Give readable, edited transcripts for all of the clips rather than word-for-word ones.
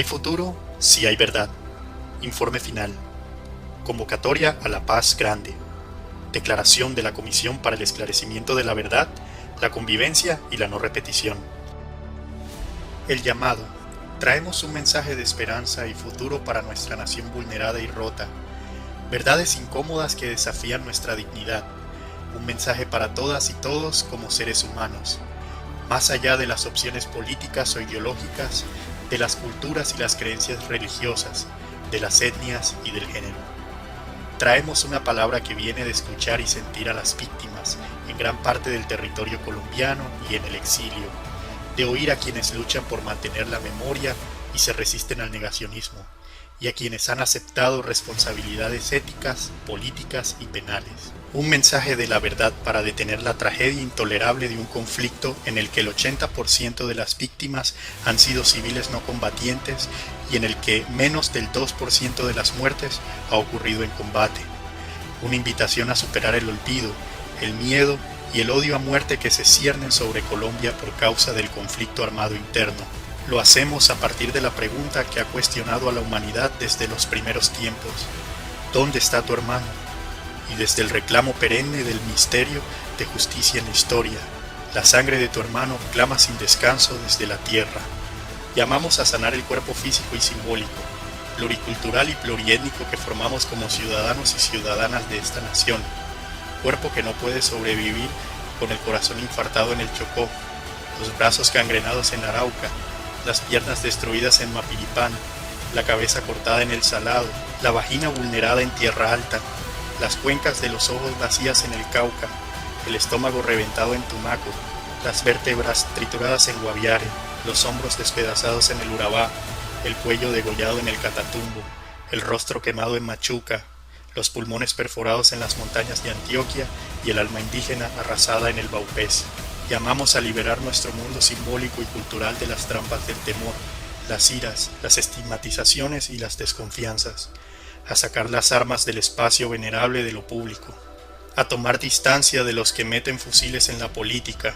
hay futuro si hay verdad. Informe final. Convocatoria a la paz grande. Declaración de la Comisión para el Esclarecimiento de la Verdad, la Convivencia y la No Repetición. El llamado. Traemos un mensaje de esperanza y futuro para nuestra nación vulnerada y rota. Verdades incómodas que desafían nuestra dignidad. Un mensaje para todas y todos como seres humanos. Más allá de las opciones políticas o ideológicas, de las culturas y las creencias religiosas, de las etnias y del género. Traemos una palabra que viene de escuchar y sentir a las víctimas en gran parte del territorio colombiano y en el exilio, de oír a quienes luchan por mantener la memoria y se resisten al negacionismo, y a quienes han aceptado responsabilidades éticas, políticas y penales. Un mensaje de la verdad para detener la tragedia intolerable de un conflicto en el que el 80% de las víctimas han sido civiles no combatientes y en el que menos del 2% de las muertes ha ocurrido en combate. Una invitación a superar el olvido, el miedo y el odio a muerte que se ciernen sobre Colombia por causa del conflicto armado interno. Lo hacemos a partir de la pregunta que ha cuestionado a la humanidad desde los primeros tiempos. ¿Dónde está tu hermano? Y desde el reclamo perenne del misterio de justicia en la historia, la sangre de tu hermano clama sin descanso desde la tierra. Llamamos a sanar el cuerpo físico y simbólico, pluricultural y pluriétnico que formamos como ciudadanos y ciudadanas de esta nación. Cuerpo que no puede sobrevivir con el corazón infartado en el Chocó, los brazos gangrenados en Arauca, las piernas destruidas en Mapiripán, la cabeza cortada en el Salado, la vagina vulnerada en Tierra Alta, las cuencas de los ojos vacías en el Cauca, el estómago reventado en Tumaco, las vértebras trituradas en Guaviare, los hombros despedazados en el Urabá, el cuello degollado en el Catatumbo, el rostro quemado en Machuca, los pulmones perforados en las montañas de Antioquia y el alma indígena arrasada en el Baupés. Llamamos a liberar nuestro mundo simbólico y cultural de las trampas del temor, las iras, las estigmatizaciones y las desconfianzas, a sacar las armas del espacio venerable de lo público, a tomar distancia de los que meten fusiles en la política,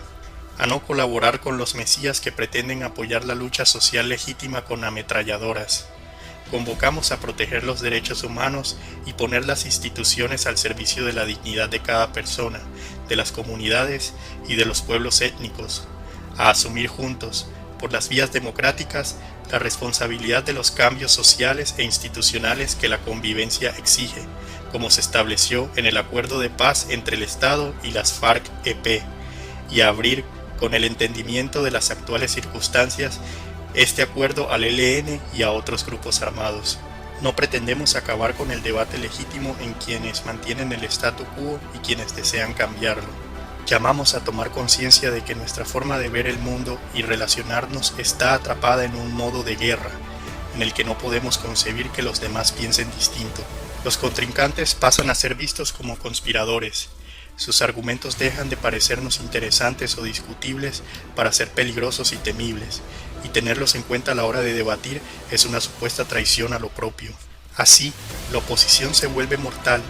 a no colaborar con los mesías que pretenden apoyar la lucha social legítima con ametralladoras. Convocamos a proteger los derechos humanos y poner las instituciones al servicio de la dignidad de cada persona, de las comunidades y de los pueblos étnicos, a asumir juntos, por las vías democráticas, la responsabilidad de los cambios sociales e institucionales que la convivencia exige, como se estableció en el acuerdo de paz entre el Estado y las FARC-EP, y a abrir, con el entendimiento de las actuales circunstancias, este acuerdo al ELN y a otros grupos armados. No pretendemos acabar con el debate legítimo en quienes mantienen el statu quo y quienes desean cambiarlo. Llamamos a tomar conciencia de que nuestra forma de ver el mundo y relacionarnos está atrapada en un modo de guerra, en el que no podemos concebir que los demás piensen distinto. Los contrincantes pasan a ser vistos como conspiradores. Sus argumentos dejan de parecernos interesantes o discutibles para ser peligrosos y temibles, y tenerlos en cuenta a la hora de debatir es una supuesta traición a lo propio. Así, la oposición se vuelve mortal,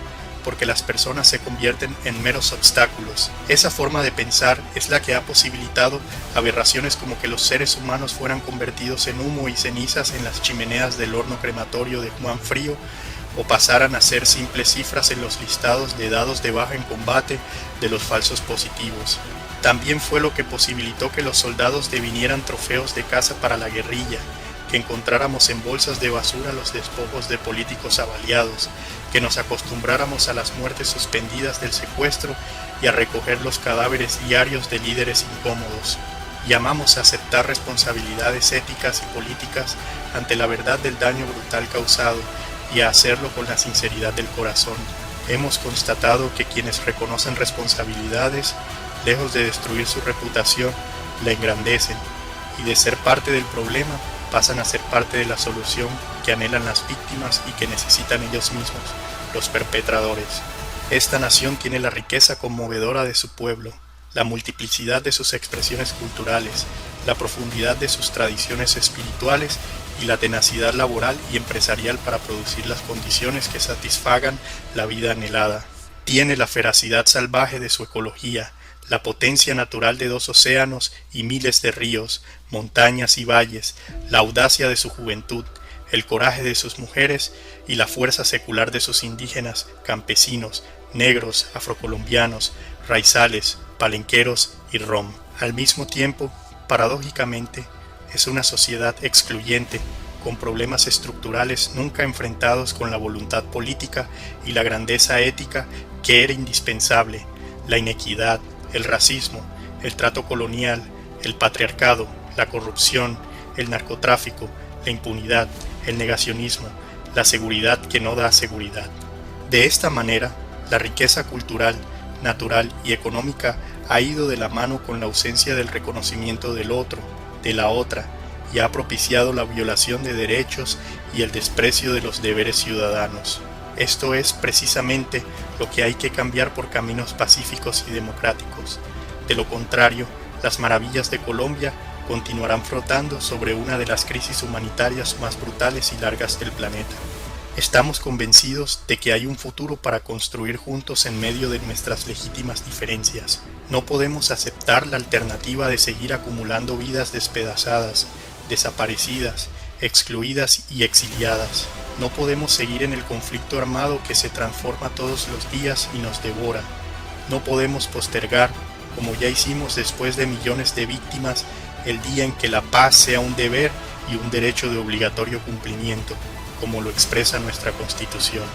porque las personas se convierten en meros obstáculos. Esa forma de pensar es la que ha posibilitado aberraciones como que los seres humanos fueran convertidos en humo y cenizas en las chimeneas del horno crematorio de Juan Frío, o pasaran a ser simples cifras en los listados de dados de baja en combate de los falsos positivos. También fue lo que posibilitó que los soldados devinieran trofeos de caza para la guerrilla, que encontráramos en bolsas de basura los despojos de políticos avaliados, que nos acostumbráramos a las muertes suspendidas del secuestro y a recoger los cadáveres diarios de líderes incómodos. Llamamos a aceptar responsabilidades éticas y políticas ante la verdad del daño brutal causado y a hacerlo con la sinceridad del corazón. Hemos constatado que quienes reconocen responsabilidades, lejos de destruir su reputación, la engrandecen y de ser parte del problema, pasan a ser parte de la solución que anhelan las víctimas y que necesitan ellos mismos, los perpetradores. Esta nación tiene la riqueza conmovedora de su pueblo, la multiplicidad de sus expresiones culturales, la profundidad de sus tradiciones espirituales y la tenacidad laboral y empresarial para producir las condiciones que satisfagan la vida anhelada. Tiene la feracidad salvaje de su ecología, la potencia natural de 2 océanos y miles de ríos, montañas y valles, la audacia de su juventud, el coraje de sus mujeres y la fuerza secular de sus indígenas, campesinos, negros, afrocolombianos, raizales, palenqueros y rom. Al mismo tiempo, paradójicamente, es una sociedad excluyente, con problemas estructurales nunca enfrentados con la voluntad política y la grandeza ética que era indispensable, la inequidad, el racismo, el trato colonial, el patriarcado, la corrupción, el narcotráfico, la impunidad, el negacionismo, la seguridad que no da seguridad. De esta manera, la riqueza cultural, natural y económica ha ido de la mano con la ausencia del reconocimiento del otro, de la otra, y ha propiciado la violación de derechos y el desprecio de los deberes ciudadanos. Esto es precisamente lo que hay que cambiar por caminos pacíficos y democráticos. De lo contrario, las maravillas de Colombia continuarán flotando sobre una de las crisis humanitarias más brutales y largas del planeta. Estamos convencidos de que hay un futuro para construir juntos en medio de nuestras legítimas diferencias. No podemos aceptar la alternativa de seguir acumulando vidas despedazadas, desaparecidas, excluidas y exiliadas. No podemos seguir en el conflicto armado que se transforma todos los días y nos devora. No podemos postergar, como ya hicimos después de millones de víctimas, el día en que la paz sea un deber y un derecho de obligatorio cumplimiento, como lo expresa nuestra Constitución.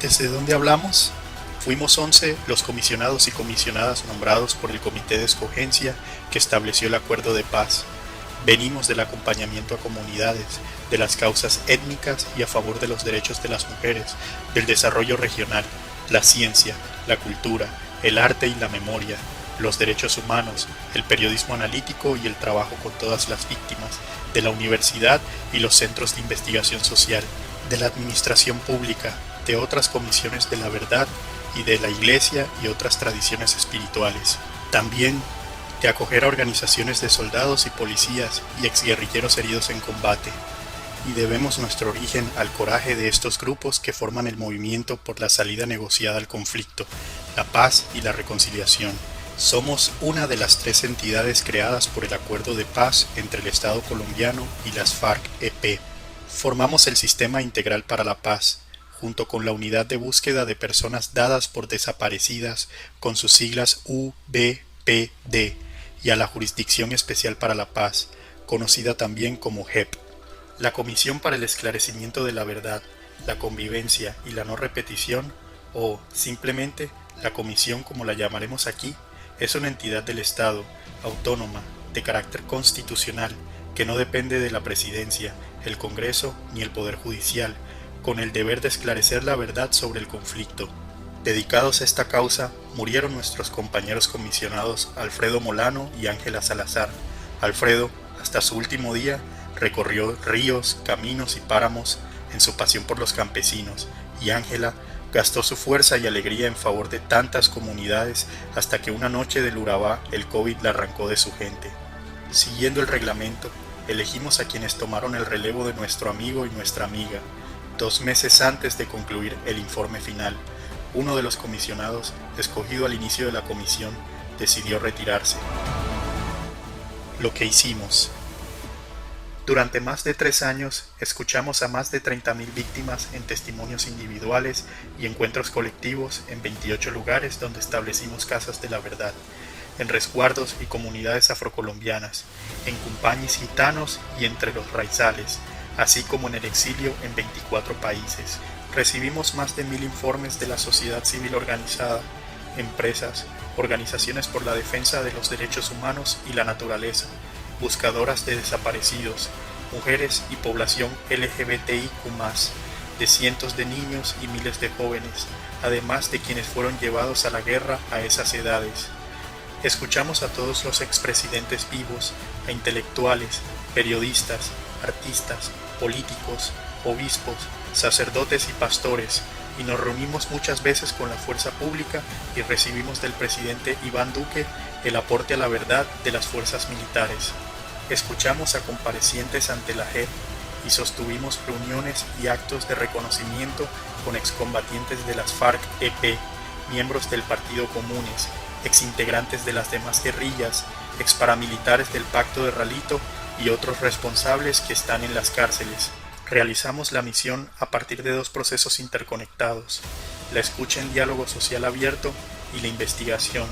¿Desde dónde hablamos? Fuimos 11 los comisionados y comisionadas nombrados por el Comité de Escogencia que estableció el Acuerdo de Paz. Venimos del acompañamiento a comunidades, de las causas étnicas y a favor de los derechos de las mujeres, del desarrollo regional, la ciencia, la cultura, el arte y la memoria, los derechos humanos, el periodismo analítico y el trabajo con todas las víctimas, de la universidad y los centros de investigación social, de la administración pública, de otras comisiones de la verdad y de la iglesia y otras tradiciones espirituales. También de acoger a organizaciones de soldados y policías y exguerrilleros heridos en combate. Y debemos nuestro origen al coraje de estos grupos que forman el movimiento por la salida negociada al conflicto, la paz y la reconciliación. Somos una de las 3 entidades creadas por el Acuerdo de Paz entre el Estado colombiano y las FARC-EP. Formamos el Sistema Integral para la Paz, junto con la Unidad de Búsqueda de Personas Dadas por Desaparecidas, con sus siglas UBPD, y a la Jurisdicción Especial para la Paz, conocida también como JEP. La Comisión para el Esclarecimiento de la Verdad, la Convivencia y la No Repetición, o simplemente la Comisión como la llamaremos aquí, es una entidad del Estado, autónoma, de carácter constitucional, que no depende de la Presidencia, el Congreso ni el Poder Judicial, con el deber de esclarecer la verdad sobre el conflicto. Dedicados a esta causa, murieron nuestros compañeros comisionados Alfredo Molano y Ángela Salazar. Alfredo, hasta su último día, recorrió ríos, caminos y páramos en su pasión por los campesinos, y Ángela gastó su fuerza y alegría en favor de tantas comunidades hasta que una noche del Urabá el COVID la arrancó de su gente. Siguiendo el reglamento, elegimos a quienes tomaron el relevo de nuestro amigo y nuestra amiga. 2 meses antes de concluir el informe final, uno de los comisionados, escogido al inicio de la comisión, decidió retirarse. Lo que hicimos. Durante más de 3 años, escuchamos a más de 30.000 víctimas en testimonios individuales y encuentros colectivos en 28 lugares donde establecimos casas de la verdad, en resguardos y comunidades afrocolombianas, en cumpañis gitanos y entre los raizales, así como en el exilio en 24 países. Recibimos más de 1000 informes de la sociedad civil organizada, empresas, organizaciones por la defensa de los derechos humanos y la naturaleza, buscadoras de desaparecidos, mujeres y población LGBTIQ+, de cientos de niños y miles de jóvenes, además de quienes fueron llevados a la guerra a esas edades. Escuchamos a todos los expresidentes vivos, a intelectuales, periodistas, artistas, políticos, obispos, sacerdotes y pastores, y nos reunimos muchas veces con la fuerza pública y recibimos del presidente Iván Duque el aporte a la verdad de las fuerzas militares. Escuchamos a comparecientes ante la JEP y sostuvimos reuniones y actos de reconocimiento con excombatientes de las FARC-EP, miembros del Partido Comunes, exintegrantes de las demás guerrillas, exparamilitares del Pacto de Ralito y otros responsables que están en las cárceles. Realizamos la misión a partir de dos procesos interconectados: la escucha en diálogo social abierto y la investigación.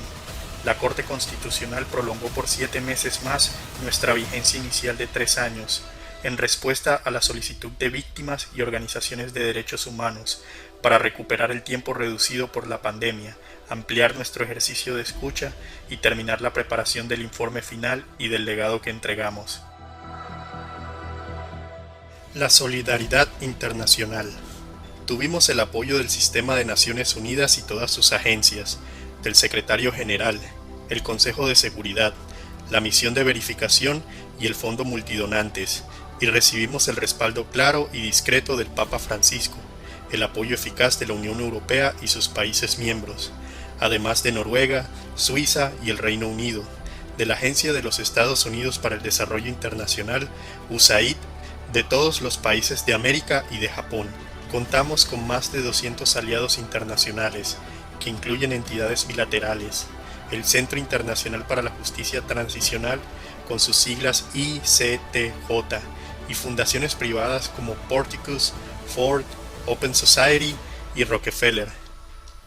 La Corte Constitucional prolongó por 7 meses más nuestra vigencia inicial de 3 años, en respuesta a la solicitud de víctimas y organizaciones de derechos humanos, para recuperar el tiempo reducido por la pandemia, ampliar nuestro ejercicio de escucha y terminar la preparación del informe final y del legado que entregamos. La solidaridad internacional. Tuvimos el apoyo del Sistema de Naciones Unidas y todas sus agencias, del Secretario General, el Consejo de Seguridad, la Misión de Verificación y el Fondo Multidonantes, y recibimos el respaldo claro y discreto del Papa Francisco, el apoyo eficaz de la Unión Europea y sus países miembros, además de Noruega, Suiza y el Reino Unido, de la Agencia de los Estados Unidos para el Desarrollo Internacional, USAID, de todos los países de América y de Japón. Contamos con más de 200 aliados internacionales, que incluyen entidades bilaterales, el Centro Internacional para la Justicia Transicional, con sus siglas ICTJ, y fundaciones privadas como Porticus, Ford, Open Society y Rockefeller.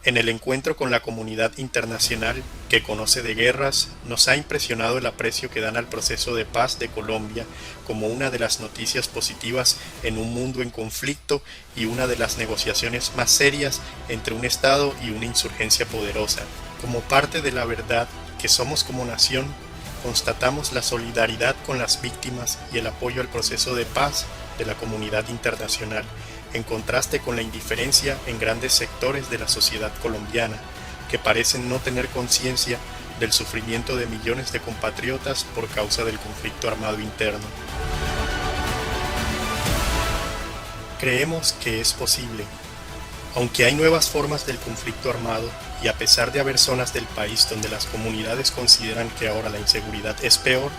En el encuentro con la comunidad internacional que conoce de guerras, nos ha impresionado el aprecio que dan al proceso de paz de Colombia como una de las noticias positivas en un mundo en conflicto y una de las negociaciones más serias entre un Estado y una insurgencia poderosa. Como parte de la verdad que somos como nación, constatamos la solidaridad con las víctimas y el apoyo al proceso de paz de la comunidad internacional, en contraste con la indiferencia en grandes sectores de la sociedad colombiana, que parecen no tener conciencia del sufrimiento de millones de compatriotas por causa del conflicto armado interno. Creemos que es posible. Aunque hay nuevas formas del conflicto armado, y a pesar de haber zonas del país donde las comunidades consideran que ahora la inseguridad es peor,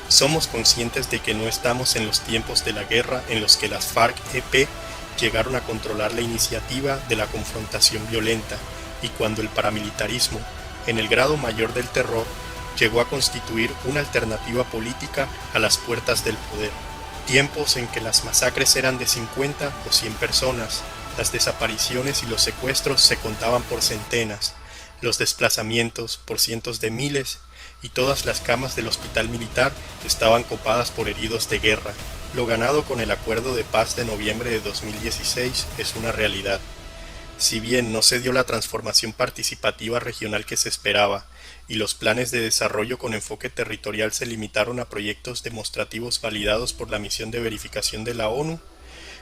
somos conscientes de que no estamos en los tiempos de la guerra en los que las FARC-EP llegaron a controlar la iniciativa de la confrontación violenta, y cuando el paramilitarismo, en el grado mayor del terror, llegó a constituir una alternativa política a las puertas del poder. Tiempos en que las masacres eran de 50 o 100 personas, las desapariciones y los secuestros se contaban por centenas, los desplazamientos por cientos de miles, y todas las camas del hospital militar estaban copadas por heridos de guerra. Lo ganado con el Acuerdo de Paz de noviembre de 2016 es una realidad. Si bien no se dio la transformación participativa regional que se esperaba, y los planes de desarrollo con enfoque territorial se limitaron a proyectos demostrativos validados por la misión de verificación de la ONU,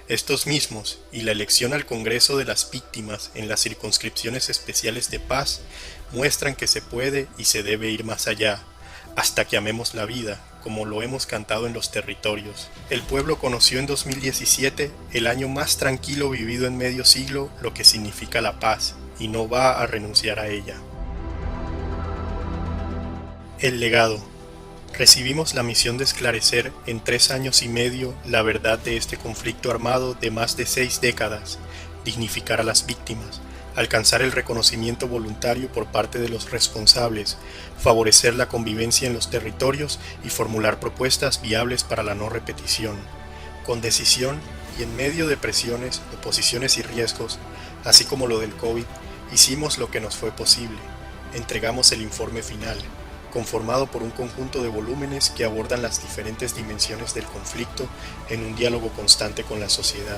estos mismos y la elección al Congreso de las Víctimas en las circunscripciones especiales de paz muestran que se puede y se debe ir más allá, hasta que amemos la vida, como lo hemos cantado en los territorios. El pueblo conoció en 2017, el año más tranquilo vivido en medio siglo, lo que significa la paz, y no va a renunciar a ella. El legado. Recibimos la misión de esclarecer en 3 años y medio la verdad de este conflicto armado de más de 6 décadas, dignificar a las víctimas, alcanzar el reconocimiento voluntario por parte de los responsables, favorecer la convivencia en los territorios y formular propuestas viables para la no repetición. Con decisión y en medio de presiones, oposiciones y riesgos, así como lo del COVID, hicimos lo que nos fue posible. Entregamos el informe final, conformado por un conjunto de volúmenes que abordan las diferentes dimensiones del conflicto en un diálogo constante con la sociedad,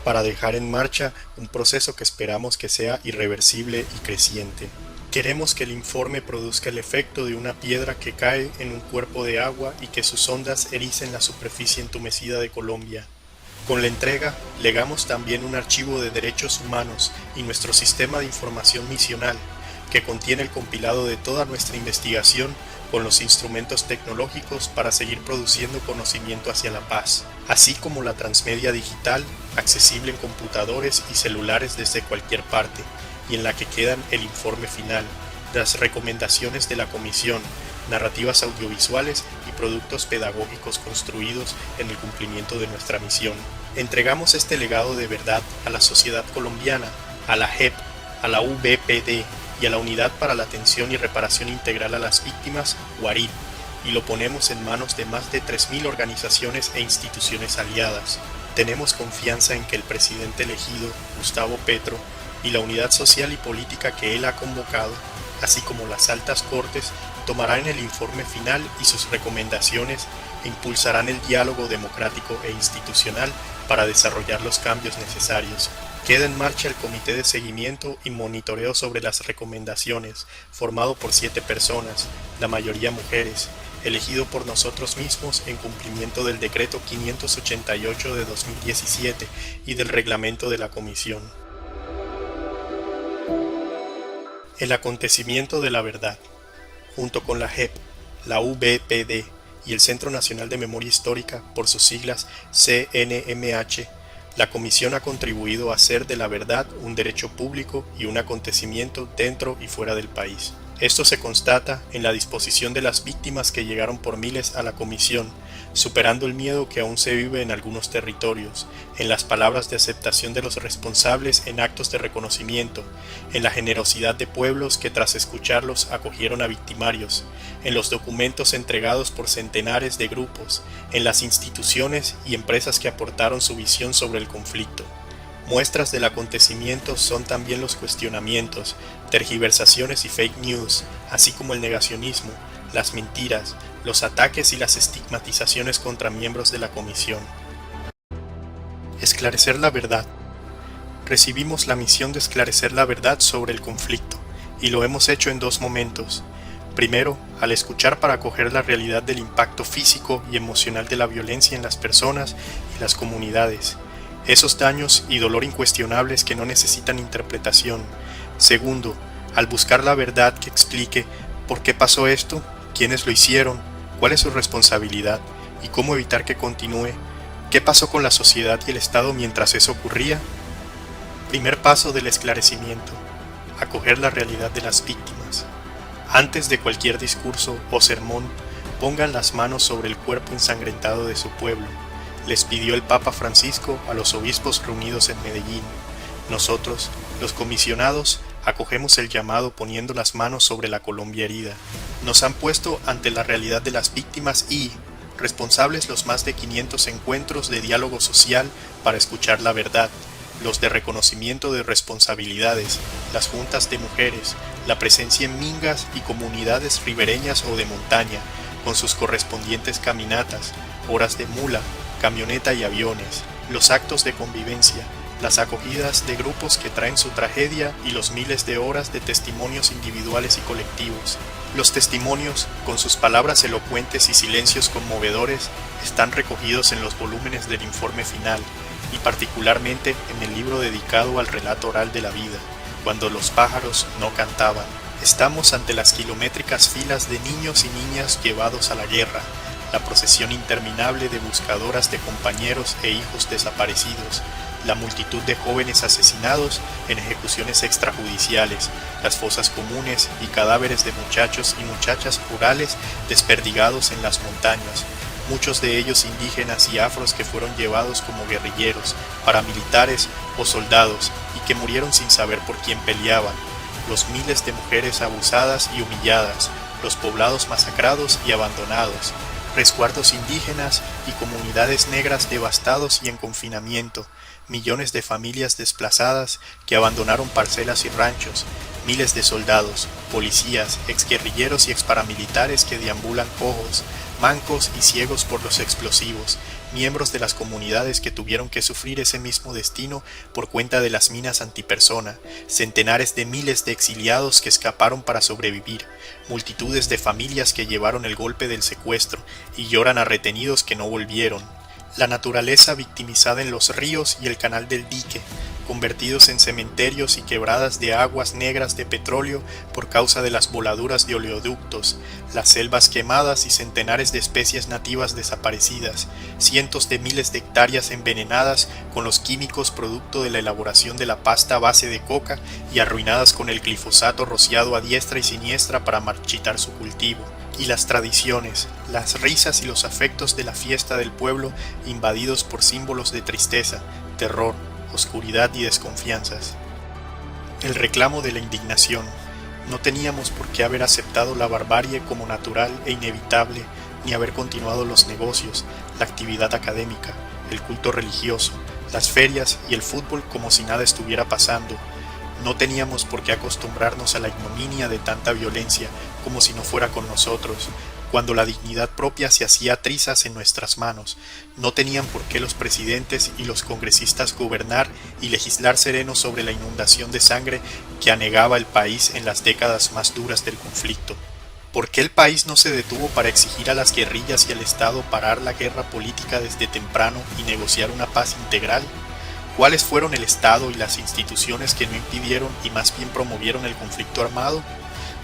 para dejar en marcha un proceso que esperamos que sea irreversible y creciente. Queremos que el informe produzca el efecto de una piedra que cae en un cuerpo de agua y que sus ondas ericen la superficie entumecida de Colombia. Con la entrega, legamos también un archivo de derechos humanos y nuestro sistema de información misional, que contiene el compilado de toda nuestra investigación con los instrumentos tecnológicos para seguir produciendo conocimiento hacia la paz, así como la transmedia digital, accesible en computadores y celulares desde cualquier parte, y en la que quedan el informe final, las recomendaciones de la comisión, narrativas audiovisuales y productos pedagógicos construidos en el cumplimiento de nuestra misión. Entregamos este legado de verdad a la sociedad colombiana, a la JEP, a la UBPD, y a la Unidad para la Atención y Reparación Integral a las Víctimas, UARIP, y lo ponemos en manos de más de 3.000 organizaciones e instituciones aliadas. Tenemos confianza en que el presidente elegido, Gustavo Petro, y la unidad social y política que él ha convocado, así como las altas cortes, tomarán el informe final y sus recomendaciones e impulsarán el diálogo democrático e institucional para desarrollar los cambios necesarios. Queda en marcha el Comité de Seguimiento y Monitoreo sobre las recomendaciones, formado por 7 personas, la mayoría mujeres, elegido por nosotros mismos en cumplimiento del Decreto 588 de 2017 y del reglamento de la Comisión. El acontecimiento de la verdad. Junto con la JEP, la UBPD y el Centro Nacional de Memoria Histórica, por sus siglas CNMH, la Comisión ha contribuido a hacer de la verdad un derecho público y un acontecimiento dentro y fuera del país. Esto se constata en la disposición de las víctimas que llegaron por miles a la Comisión, superando el miedo que aún se vive en algunos territorios, en las palabras de aceptación de los responsables en actos de reconocimiento, en la generosidad de pueblos que tras escucharlos acogieron a victimarios, en los documentos entregados por centenares de grupos, en las instituciones y empresas que aportaron su visión sobre el conflicto. Muestras del acontecimiento son también los cuestionamientos, tergiversaciones y fake news, así como el negacionismo, las mentiras, los ataques y las estigmatizaciones contra miembros de la Comisión. Esclarecer la verdad. Recibimos la misión de esclarecer la verdad sobre el conflicto, y lo hemos hecho en 2 momentos. Primero, al escuchar para acoger la realidad del impacto físico y emocional de la violencia en las personas y las comunidades. Esos daños y dolor incuestionables que no necesitan interpretación. Segundo, al buscar la verdad que explique por qué pasó esto, quiénes lo hicieron, cuál es su responsabilidad y cómo evitar que continúe, qué pasó con la sociedad y el Estado mientras eso ocurría. Primer paso del esclarecimiento: acoger la realidad de las víctimas. Antes de cualquier discurso o sermón, pongan las manos sobre el cuerpo ensangrentado de su pueblo. Les pidió el Papa Francisco a los obispos reunidos en Medellín. Nosotros, los comisionados, acogemos el llamado poniendo las manos sobre la Colombia herida. Nos han puesto ante la realidad de las víctimas y, responsables los más de 500 encuentros de diálogo social para escuchar la verdad, los de reconocimiento de responsabilidades, las juntas de mujeres, la presencia en mingas y comunidades ribereñas o de montaña, con sus correspondientes caminatas, horas de mula, camioneta y aviones, los actos de convivencia, las acogidas de grupos que traen su tragedia y los miles de horas de testimonios individuales y colectivos. Los testimonios, con sus palabras elocuentes y silencios conmovedores, están recogidos en los volúmenes del informe final y particularmente en el libro dedicado al relato oral de la vida, cuando los pájaros no cantaban. Estamos ante las kilométricas filas de niños y niñas llevados a la guerra, la procesión interminable de buscadoras de compañeros e hijos desaparecidos, la multitud de jóvenes asesinados en ejecuciones extrajudiciales, las fosas comunes y cadáveres de muchachos y muchachas rurales desperdigados en las montañas, muchos de ellos indígenas y afros que fueron llevados como guerrilleros, paramilitares o soldados y que murieron sin saber por quién peleaban, los miles de mujeres abusadas y humilladas, los poblados masacrados y abandonados, resguardos indígenas y comunidades negras devastados y en confinamiento, millones de familias desplazadas que abandonaron parcelas y ranchos, miles de soldados, policías, exguerrilleros y exparamilitares que deambulan cojos, mancos y ciegos por los explosivos, miembros de las comunidades que tuvieron que sufrir ese mismo destino por cuenta de las minas antipersona, centenares de miles de exiliados que escaparon para sobrevivir, multitudes de familias que llevaron el golpe del secuestro y lloran a retenidos que no volvieron, la naturaleza victimizada en los ríos y el canal del dique, convertidos en cementerios y quebradas de aguas negras de petróleo por causa de las voladuras de oleoductos, las selvas quemadas y centenares de especies nativas desaparecidas, cientos de miles de hectáreas envenenadas con los químicos producto de la elaboración de la pasta a base de coca y arruinadas con el glifosato rociado a diestra y siniestra para marchitar su cultivo. Y las tradiciones, las risas y los afectos de la fiesta del pueblo invadidos por símbolos de tristeza, terror, oscuridad y desconfianzas. El reclamo de la indignación. No teníamos por qué haber aceptado la barbarie como natural e inevitable, ni haber continuado los negocios, la actividad académica, el culto religioso, las ferias y el fútbol como si nada estuviera pasando. No teníamos por qué acostumbrarnos a la ignominia de tanta violencia como si no fuera con nosotros, cuando la dignidad propia se hacía trizas en nuestras manos. No tenían por qué los presidentes y los congresistas gobernar y legislar serenos sobre la inundación de sangre que anegaba el país en las décadas más duras del conflicto. ¿Por qué el país no se detuvo para exigir a las guerrillas y al Estado parar la guerra política desde temprano y negociar una paz integral? ¿Cuáles fueron el Estado y las instituciones que no impidieron y más bien promovieron el conflicto armado?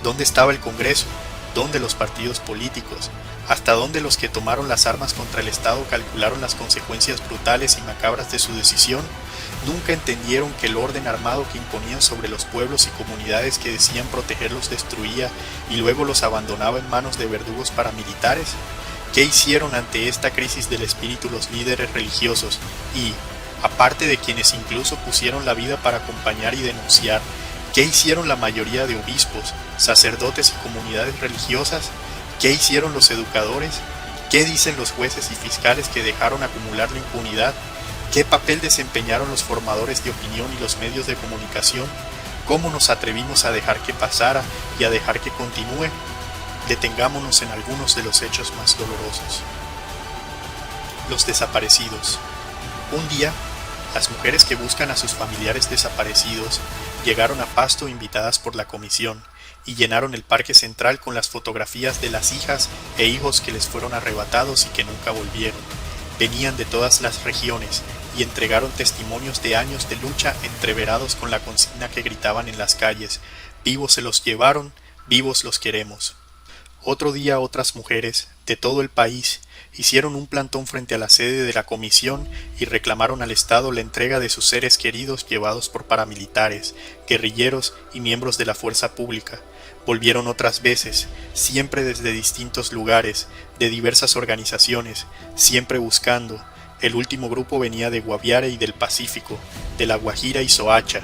¿Dónde estaba el Congreso? ¿Dónde los partidos políticos? ¿Hasta dónde los que tomaron las armas contra el Estado calcularon las consecuencias brutales y macabras de su decisión? Nunca entendieron que el orden armado que imponían sobre los pueblos y comunidades que decían protegerlos destruía y luego los abandonaba en manos de verdugos paramilitares. ¿Qué hicieron ante esta crisis del espíritu los líderes religiosos y, aparte de quienes incluso pusieron la vida para acompañar y denunciar, qué hicieron la mayoría de obispos, sacerdotes y comunidades religiosas? ¿Qué hicieron los educadores? ¿Qué dicen los jueces y fiscales que dejaron acumular la impunidad? ¿Qué papel desempeñaron los formadores de opinión y los medios de comunicación? ¿Cómo nos atrevimos a dejar que pasara y a dejar que continúe? Detengámonos en algunos de los hechos más dolorosos. Los desaparecidos. Un día, las mujeres que buscan a sus familiares desaparecidos llegaron a Pasto invitadas por la comisión y llenaron el parque central con las fotografías de las hijas e hijos que les fueron arrebatados y que nunca volvieron. Venían de todas las regiones y entregaron testimonios de años de lucha entreverados con la consigna que gritaban en las calles: vivos se los llevaron, vivos los queremos. Otro día otras mujeres, de todo el país, hicieron un plantón frente a la sede de la comisión y reclamaron al Estado la entrega de sus seres queridos llevados por paramilitares, guerrilleros y miembros de la fuerza pública. Volvieron otras veces, siempre desde distintos lugares, de diversas organizaciones, siempre buscando. El último grupo venía de Guaviare y del Pacífico, de La Guajira y Soacha,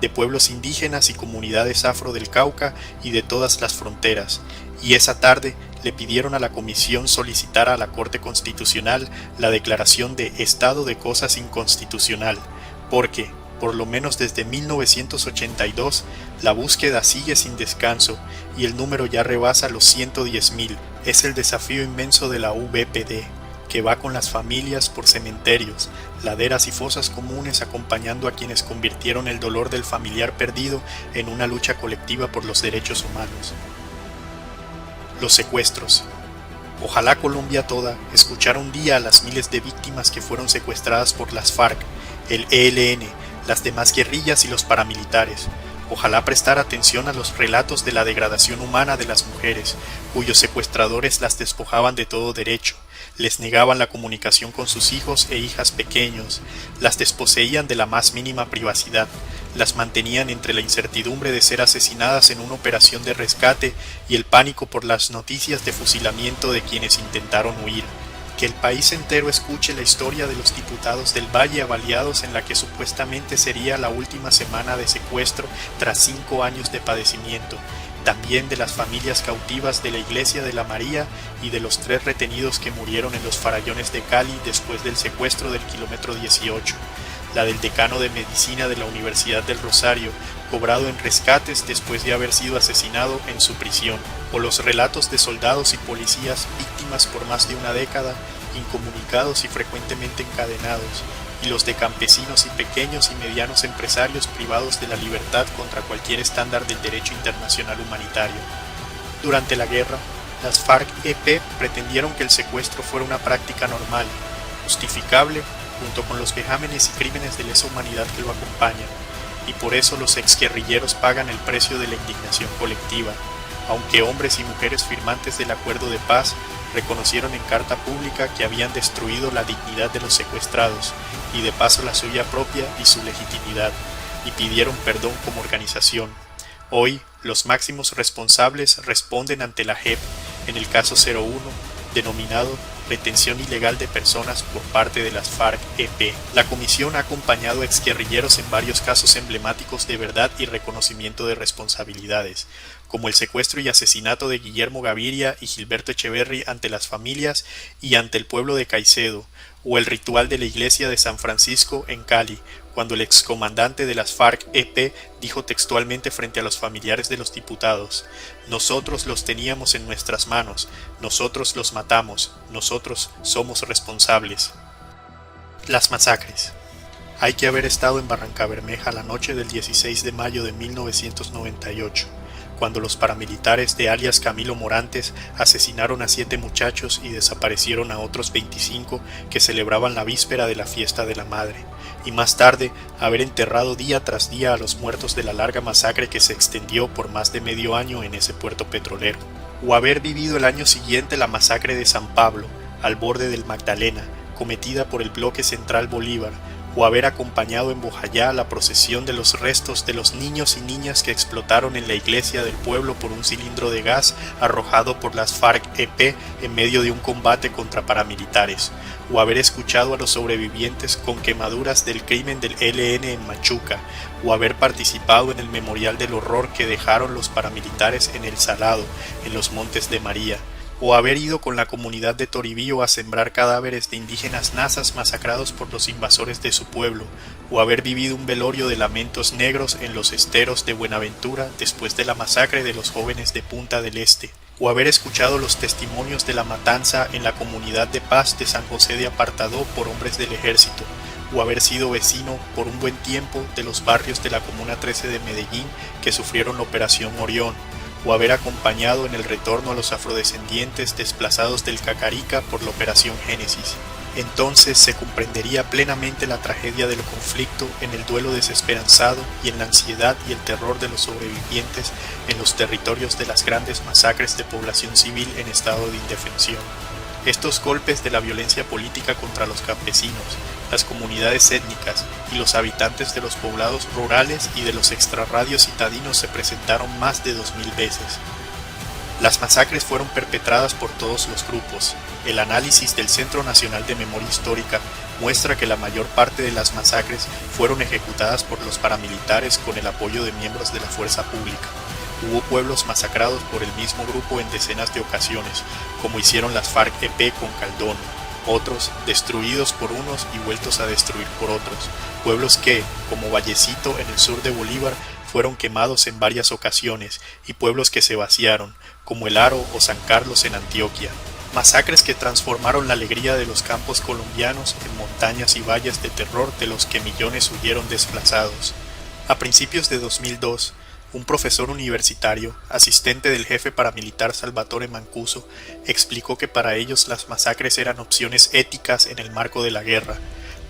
de pueblos indígenas y comunidades afro del Cauca y de todas las fronteras, y esa tarde le pidieron a la comisión solicitar a la Corte Constitucional la declaración de estado de cosas inconstitucional, porque, por lo menos desde 1982, la búsqueda sigue sin descanso y el número ya rebasa los 110.000. Es el desafío inmenso de la UBPD, que va con las familias por cementerios, laderas y fosas comunes acompañando a quienes convirtieron el dolor del familiar perdido en una lucha colectiva por los derechos humanos. Los secuestros. Ojalá Colombia toda escuchara un día a las miles de víctimas que fueron secuestradas por las FARC, el ELN, las demás guerrillas y los paramilitares. Ojalá prestara atención a los relatos de la degradación humana de las mujeres, cuyos secuestradores las despojaban de todo derecho, les negaban la comunicación con sus hijos e hijas pequeños, las desposeían de la más mínima privacidad, las mantenían entre la incertidumbre de ser asesinadas en una operación de rescate y el pánico por las noticias de fusilamiento de quienes intentaron huir. Que el país entero escuche la historia de los diputados del Valle avaliados en la que supuestamente sería la última semana de secuestro tras 5 años de padecimiento. También de las familias cautivas de la Iglesia de la María y de los 3 retenidos que murieron en los farallones de Cali después del secuestro del kilómetro 18. La del decano de Medicina de la Universidad del Rosario, cobrado en rescates después de haber sido asesinado en su prisión, o los relatos de soldados y policías víctimas por más de una década, incomunicados y frecuentemente encadenados, y los de campesinos y pequeños y medianos empresarios privados de la libertad contra cualquier estándar del derecho internacional humanitario. Durante la guerra, las FARC-EP pretendieron que el secuestro fuera una práctica normal, justificable, junto con los vejámenes y crímenes de lesa humanidad que lo acompañan, y por eso los exguerrilleros pagan el precio de la indignación colectiva, aunque hombres y mujeres firmantes del acuerdo de paz reconocieron en carta pública que habían destruido la dignidad de los secuestrados, y de paso la suya propia y su legitimidad, y pidieron perdón como organización. Hoy, los máximos responsables responden ante la JEP, en el caso 01, denominado Retención Ilegal de Personas por parte de las FARC-EP. La comisión ha acompañado a exguerrilleros en varios casos emblemáticos de verdad y reconocimiento de responsabilidades, como el secuestro y asesinato de Guillermo Gaviria y Gilberto Echeverry ante las familias y ante el pueblo de Caicedo, o el ritual de la iglesia de San Francisco en Cali, cuando el excomandante de las FARC-EP dijo textualmente frente a los familiares de los diputados: «Nosotros los teníamos en nuestras manos, nosotros los matamos, nosotros somos responsables». Las masacres. Hay que haber estado en Barrancabermeja la noche del 16 de mayo de 1998, cuando los paramilitares de alias Camilo Morantes asesinaron a 7 muchachos y desaparecieron a otros 25 que celebraban la víspera de la fiesta de la madre, y más tarde haber enterrado día tras día a los muertos de la larga masacre que se extendió por más de medio año en ese puerto petrolero, o haber vivido el año siguiente la masacre de San Pablo, al borde del Magdalena, cometida por el Bloque Central Bolívar, o haber acompañado en Bojayá la procesión de los restos de los niños y niñas que explotaron en la iglesia del pueblo por un cilindro de gas arrojado por las FARC-EP en medio de un combate contra paramilitares, o haber escuchado a los sobrevivientes con quemaduras del crimen del ELN en Machuca, o haber participado en el memorial del horror que dejaron los paramilitares en El Salado, en los Montes de María, o haber ido con la comunidad de Toribío a sembrar cadáveres de indígenas nazas masacrados por los invasores de su pueblo, o haber vivido un velorio de lamentos negros en los esteros de Buenaventura después de la masacre de los jóvenes de Punta del Este, o haber escuchado los testimonios de la matanza en la comunidad de paz de San José de Apartadó por hombres del ejército, o haber sido vecino por un buen tiempo de los barrios de la Comuna 13 de Medellín que sufrieron la Operación Orión, o haber acompañado en el retorno a los afrodescendientes desplazados del Cacarica por la Operación Génesis. Entonces se comprendería plenamente la tragedia del conflicto en el duelo desesperanzado y en la ansiedad y el terror de los sobrevivientes en los territorios de las grandes masacres de población civil en estado de indefensión. Estos golpes de la violencia política contra los campesinos, las comunidades étnicas y los habitantes de los poblados rurales y de los extrarradios citadinos se presentaron más de 2000 veces. Las masacres fueron perpetradas por todos los grupos. El análisis del Centro Nacional de Memoria Histórica muestra que la mayor parte de las masacres fueron ejecutadas por los paramilitares con el apoyo de miembros de la fuerza pública. Hubo pueblos masacrados por el mismo grupo en decenas de ocasiones, como hicieron las FARC-EP con Caldón, otros destruidos por unos y vueltos a destruir por otros, pueblos que, como Vallecito en el sur de Bolívar, fueron quemados en varias ocasiones, y pueblos que se vaciaron, como El Aro o San Carlos en Antioquia. Masacres que transformaron la alegría de los campos colombianos en montañas y valles de terror de los que millones huyeron desplazados. A principios de 2002, un profesor universitario, asistente del jefe paramilitar Salvatore Mancuso, explicó que para ellos las masacres eran opciones éticas en el marco de la guerra.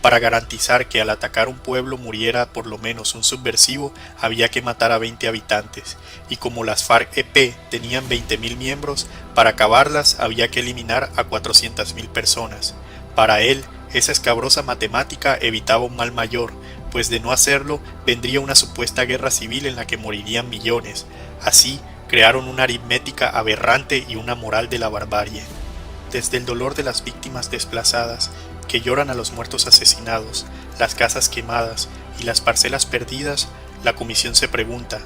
Para garantizar que al atacar un pueblo muriera por lo menos un subversivo, había que matar a 20 habitantes, y como las FARC-EP tenían 20.000 miembros, para acabarlas había que eliminar a 400.000 personas. Para él, esa escabrosa matemática evitaba un mal mayor, pues de no hacerlo vendría una supuesta guerra civil en la que morirían millones. Así, crearon una aritmética aberrante y una moral de la barbarie. Desde el dolor de las víctimas desplazadas, que lloran a los muertos asesinados, las casas quemadas y las parcelas perdidas, la comisión se pregunta: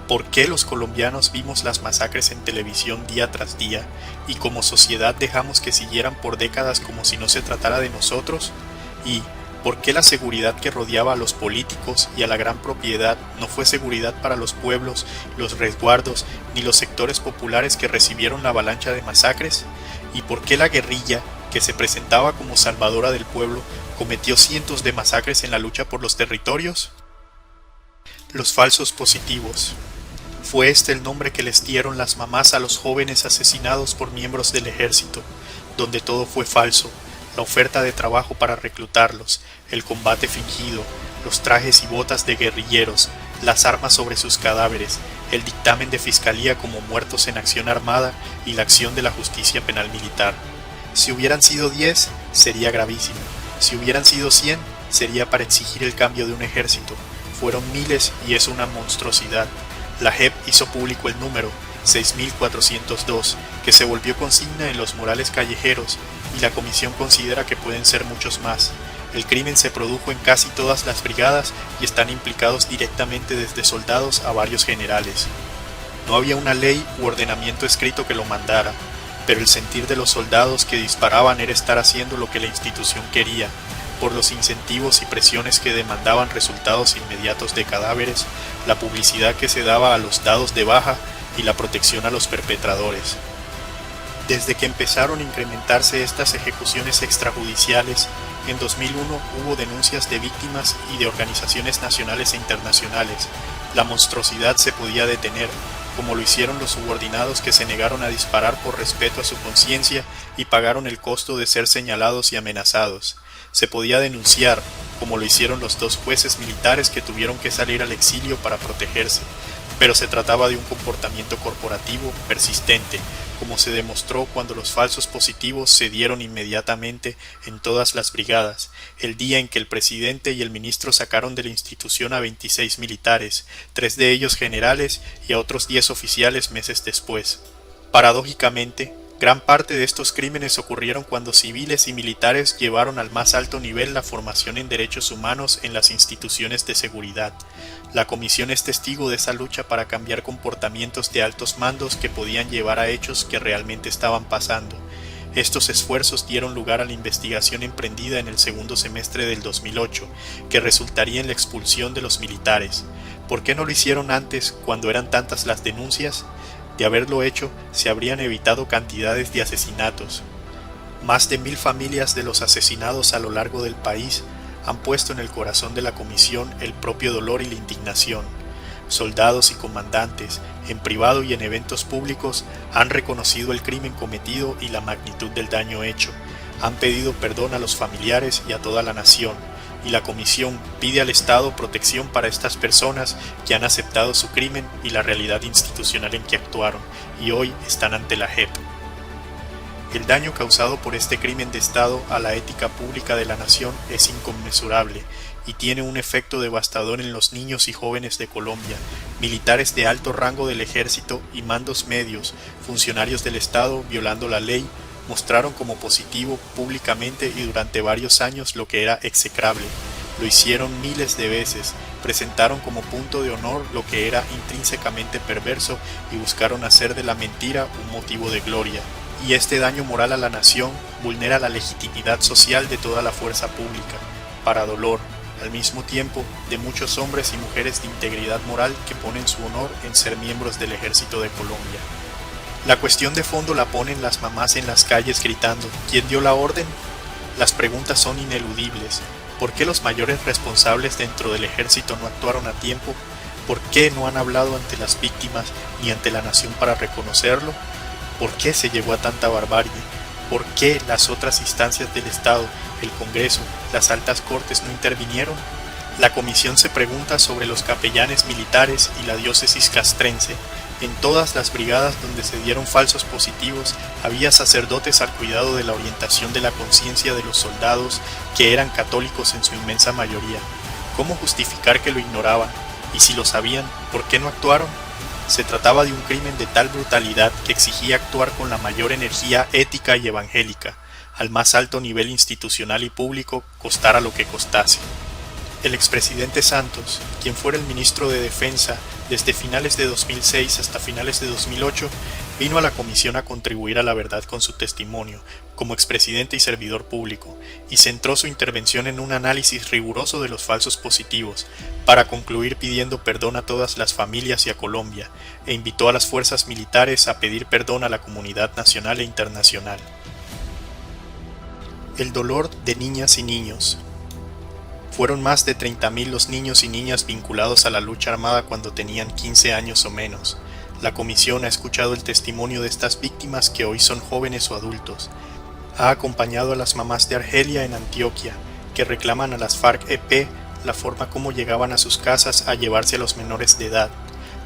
¿por qué los colombianos vimos las masacres en televisión día tras día y como sociedad dejamos que siguieran por décadas como si no se tratara de nosotros? ¿Y por qué la seguridad que rodeaba a los políticos y a la gran propiedad no fue seguridad para los pueblos, los resguardos ni los sectores populares que recibieron la avalancha de masacres? ¿Y por qué la guerrilla, que se presentaba como salvadora del pueblo, cometió cientos de masacres en la lucha por los territorios? Los falsos positivos. Fue este el nombre que les dieron las mamás a los jóvenes asesinados por miembros del ejército, donde todo fue falso: la oferta de trabajo para reclutarlos, el combate fingido, los trajes y botas de guerrilleros, las armas sobre sus cadáveres, el dictamen de fiscalía como muertos en acción armada y la acción de la justicia penal militar. Si hubieran sido 10, sería gravísimo. Si hubieran sido 100, sería para exigir el cambio de un ejército. Fueron miles y es una monstruosidad. La JEP hizo público el número. 6402, que se volvió consigna en los murales callejeros, y la comisión considera que pueden ser muchos más. El crimen se produjo en casi todas las brigadas y están implicados directamente desde soldados a varios generales. No había una ley u ordenamiento escrito que lo mandara, pero el sentir de los soldados que disparaban era estar haciendo lo que la institución quería, por los incentivos y presiones que demandaban resultados inmediatos de cadáveres, la publicidad que se daba a los dados de baja y la protección a los perpetradores. Desde que empezaron a incrementarse estas ejecuciones extrajudiciales, en 2001 hubo denuncias de víctimas y de organizaciones nacionales e internacionales. La monstruosidad se podía detener, como lo hicieron los subordinados que se negaron a disparar por respeto a su conciencia y pagaron el costo de ser señalados y amenazados. Se podía denunciar, como lo hicieron los 2 jueces militares que tuvieron que salir al exilio para protegerse, pero se trataba de un comportamiento corporativo persistente, como se demostró cuando los falsos positivos se dieron inmediatamente en todas las brigadas, el día en que el presidente y el ministro sacaron de la institución a 26 militares, 3 de ellos generales y a otros 10 oficiales meses después. Paradójicamente, gran parte de estos crímenes ocurrieron cuando civiles y militares llevaron al más alto nivel la formación en derechos humanos en las instituciones de seguridad. La comisión es testigo de esa lucha para cambiar comportamientos de altos mandos que podían llevar a hechos que realmente estaban pasando. Estos esfuerzos dieron lugar a la investigación emprendida en el segundo semestre del 2008, que resultaría en la expulsión de los militares. ¿Por qué no lo hicieron antes, cuando eran tantas las denuncias? De haberlo hecho, se habrían evitado cantidades de asesinatos. Más de 1000 familias de los asesinados a lo largo del país han puesto en el corazón de la comisión el propio dolor y la indignación. Soldados y comandantes, en privado y en eventos públicos, han reconocido el crimen cometido y la magnitud del daño hecho. Han pedido perdón a los familiares y a toda la nación, y la comisión pide al Estado protección para estas personas que han aceptado su crimen y la realidad institucional en que actuaron, y hoy están ante la JEP. El daño causado por este crimen de Estado a la ética pública de la nación es inconmensurable y tiene un efecto devastador en los niños y jóvenes de Colombia, militares de alto rango del ejército y mandos medios, funcionarios del Estado violando la ley, mostraron como positivo públicamente y durante varios años lo que era execrable. Lo hicieron miles de veces, presentaron como punto de honor lo que era intrínsecamente perverso y buscaron hacer de la mentira un motivo de gloria. Y este daño moral a la nación vulnera la legitimidad social de toda la fuerza pública, para dolor, al mismo tiempo, de muchos hombres y mujeres de integridad moral que ponen su honor en ser miembros del Ejército de Colombia. La cuestión de fondo la ponen las mamás en las calles gritando: ¿quién dio la orden? Las preguntas son ineludibles. ¿Por qué los mayores responsables dentro del ejército no actuaron a tiempo? ¿Por qué no han hablado ante las víctimas ni ante la nación para reconocerlo? ¿Por qué se llegó a tanta barbarie? ¿Por qué las otras instancias del Estado, el Congreso, las altas cortes no intervinieron? La comisión se pregunta sobre los capellanes militares y la diócesis castrense. En todas las brigadas donde se dieron falsos positivos, había sacerdotes al cuidado de la orientación de la conciencia de los soldados, que eran católicos en su inmensa mayoría. ¿Cómo justificar que lo ignoraban? Y si lo sabían, ¿por qué no actuaron? Se trataba de un crimen de tal brutalidad que exigía actuar con la mayor energía ética y evangélica, al más alto nivel institucional y público, costara lo que costase. El expresidente Santos, quien fuera el ministro de Defensa desde finales de 2006 hasta finales de 2008, vino a la comisión a contribuir a la verdad con su testimonio, como expresidente y servidor público, y centró su intervención en un análisis riguroso de los falsos positivos, para concluir pidiendo perdón a todas las familias y a Colombia, e invitó a las fuerzas militares a pedir perdón a la comunidad nacional e internacional. El dolor de niñas y niños. Fueron más de 30.000 los niños y niñas vinculados a la lucha armada cuando tenían 15 años o menos. La comisión ha escuchado el testimonio de estas víctimas que hoy son jóvenes o adultos. Ha acompañado a las mamás de Argelia en Antioquia, que reclaman a las FARC-EP la forma como llegaban a sus casas a llevarse a los menores de edad.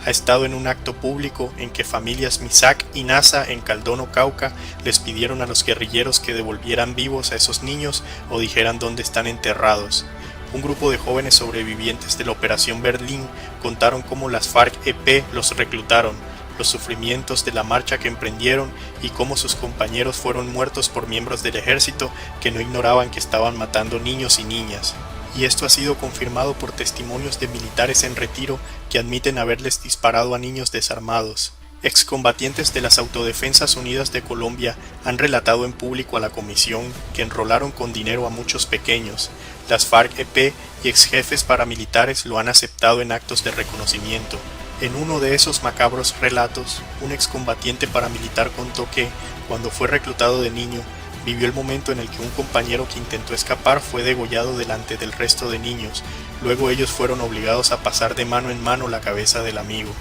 Ha estado en un acto público en que familias Misak y Nasa en Caldono, Cauca, les pidieron a los guerrilleros que devolvieran vivos a esos niños o dijeran dónde están enterrados. Un grupo de jóvenes sobrevivientes de la Operación Berlín contaron cómo las FARC-EP los reclutaron, los sufrimientos de la marcha que emprendieron y cómo sus compañeros fueron muertos por miembros del ejército que no ignoraban que estaban matando niños y niñas. Y esto ha sido confirmado por testimonios de militares en retiro que admiten haberles disparado a niños desarmados. Excombatientes de las Autodefensas Unidas de Colombia han relatado en público a la comisión que enrolaron con dinero a muchos pequeños. Las FARC-EP y exjefes paramilitares lo han aceptado en actos de reconocimiento. En uno de esos macabros relatos, un excombatiente paramilitar contó que, cuando fue reclutado de niño, vivió el momento en el que un compañero que intentó escapar fue degollado delante del resto de niños. Luego ellos fueron obligados a pasar de mano en mano la cabeza del amigo.